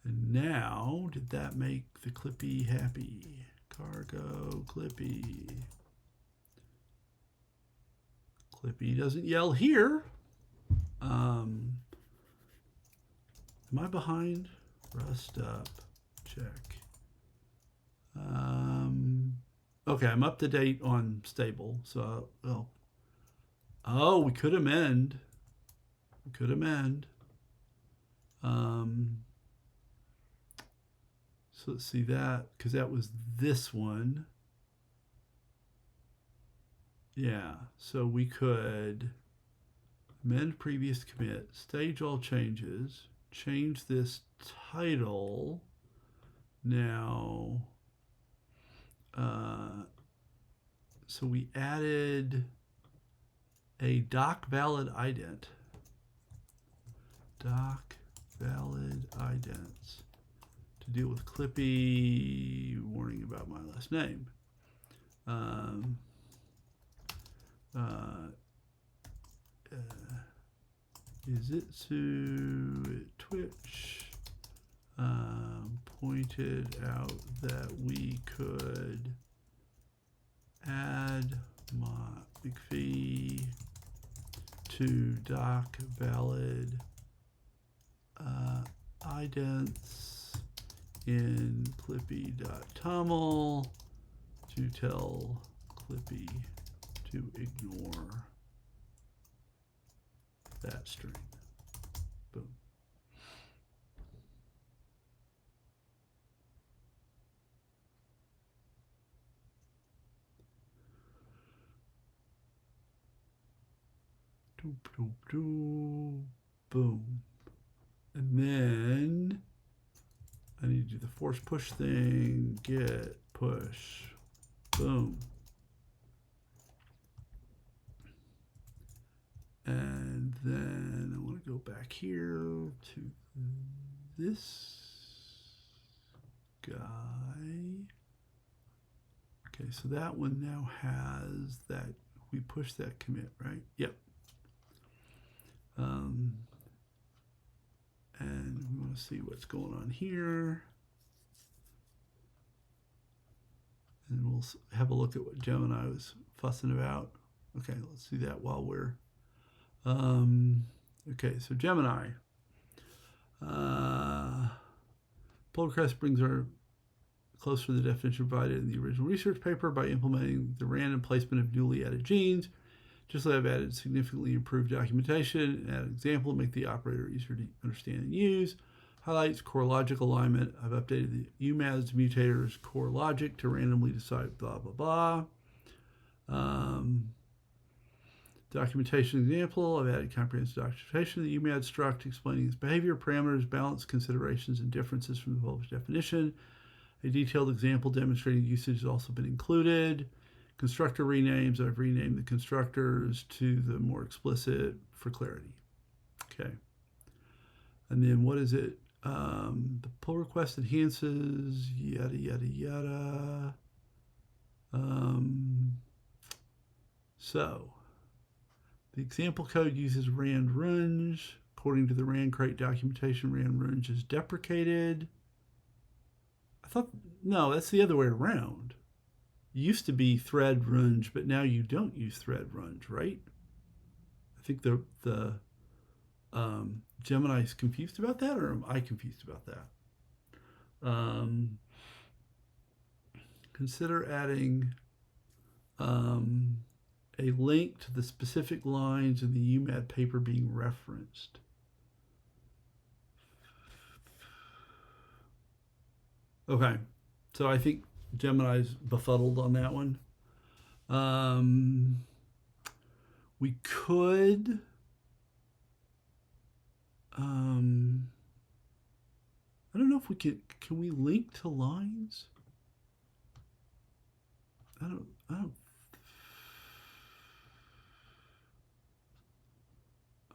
And now, did that make the Clippy happy? Cargo Clippy. Clippy doesn't yell here. Am I behind? Rust up. Check. Okay, I'm up to date on stable. So, we could amend. We could amend. So let's see that, because that was this one. Yeah, so we could amend previous commit, stage all changes, change this title. Now, so we added a doc valid ident. Doc valid idents to deal with Clippy warning about my last name. Izitsu at Twitch pointed out that we could add McPhee to doc valid idents in clippy.toml to tell Clippy to ignore that string. Boom. Doop, doop, doop. Boom. And then I need to do the force push thing, get, push, boom. And then I want to go back here to this guy. Okay, so that one now has that, we push that commit, right? Yep. And we want to see what's going on here. And we'll have a look at what Gemini was fussing about. Okay, let's do that while we're... okay, so Gemini. Pull request brings our closer to the definition provided in the original research paper by implementing the random placement of newly added genes. Just like I've added significantly improved documentation, add an example to make the operator easier to understand and use. Highlights core logic alignment. I've updated the UMAD's mutators core logic to randomly decide blah, blah, blah. Documentation example, I've added comprehensive documentation to the UMAD struct explaining its behavior, parameters, balance, considerations, and differences from the published definition. A detailed example demonstrating usage has also been included. Constructor renames, I've renamed the constructors to the more explicit for clarity. Okay. And then what is it? The pull request enhances, yada, yada, yada. So the example code uses rand runge. According to the rand crate documentation, rand runge is deprecated. I thought, no, that's the other way around. It used to be thread runge, but now you don't use thread runge, right? I think the Gemini's confused about that, or am I confused about that? Consider adding a link to the specific lines in the UMAD paper being referenced. Okay, so I think Gemini's befuddled on that one. We could... I don't know if we can we link to lines? I don't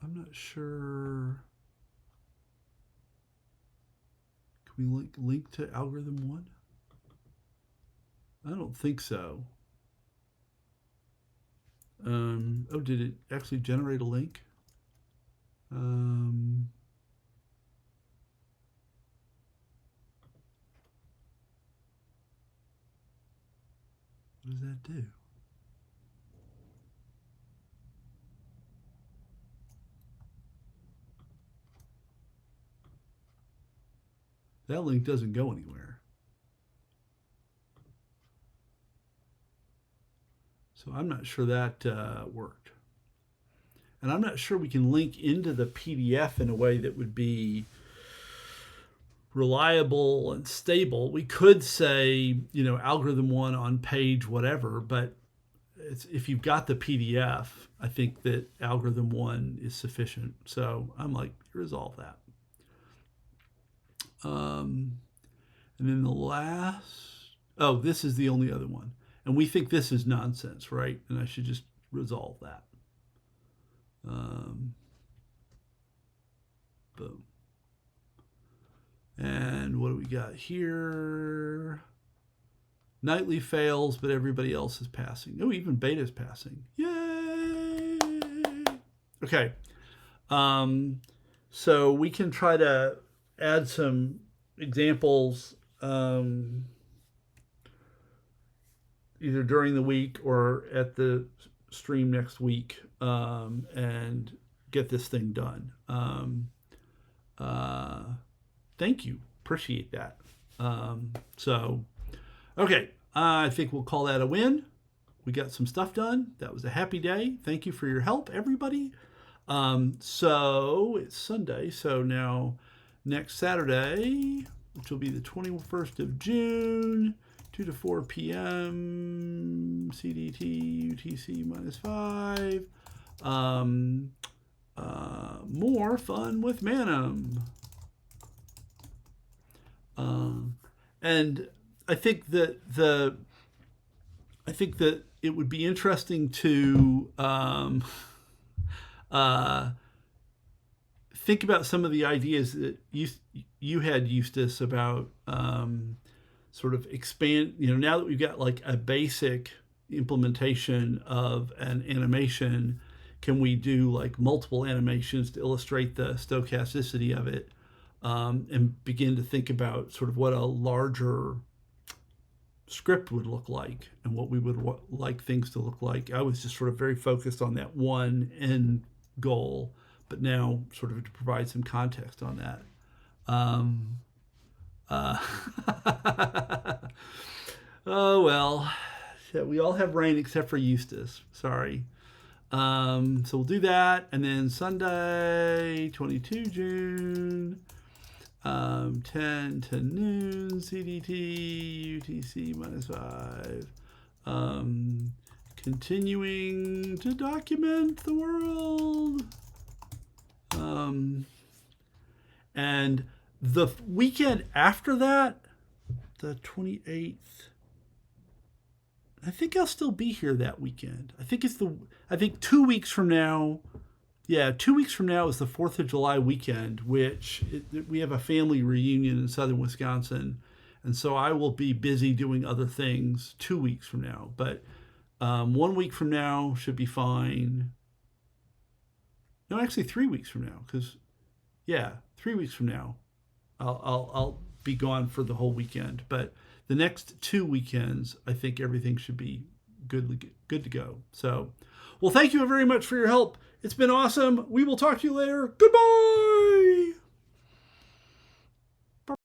I'm not sure. Can we link to algorithm 1? I don't think so. Oh, did it actually generate a link? What does that do? That link doesn't go anywhere. So I'm not sure that worked. And I'm not sure we can link into the PDF in a way that would be reliable and stable. We could say, algorithm 1 on page whatever, but if you've got the PDF, I think that algorithm 1 is sufficient. So I'm like, resolve that. And then the last, this is the only other one. And we think this is nonsense, right? And I should just resolve that. Boom. And what do we got here? Nightly fails, but everybody else is passing. Oh, even beta is passing. Yay! Okay. So we can try to add some examples either during the week or at the stream next week and get this thing done. Thank you. Appreciate that. Okay. I think we'll call that a win. We got some stuff done. That was a happy day. Thank you for your help, everybody. So it's Sunday. So now next Saturday, which will be the 21st of June, 2 to 4 p.m. CDT UTC -5. More fun with Manum. And I think that it would be interesting to think about some of the ideas that you had, Eustace, about sort of expand, now that we've got like a basic implementation of an animation, can we do like multiple animations to illustrate the stochasticity of it, and begin to think about sort of what a larger script would look like and what we would like things to look like. I was just sort of very focused on that one end goal, but now sort of to provide some context on that. Oh, well, we all have rain except for Eustace. Sorry. So we'll do that. And then Sunday, 22 June, 10 to noon, CDT, UTC -5. continuing to document the world. And the weekend after that, the 28th, I think I'll still be here that weekend. I think 2 weeks from now, 2 weeks from now is the 4th of July weekend, which we have a family reunion in southern Wisconsin. And so I will be busy doing other things 2 weeks from now. But 1 week from now should be fine. No, actually 3 weeks from now, because 3 weeks from now, I'll be gone for the whole weekend. But the next 2 weekends, I think everything should be good to go. So, well, thank you very much for your help. It's been awesome. We will talk to you later. Goodbye.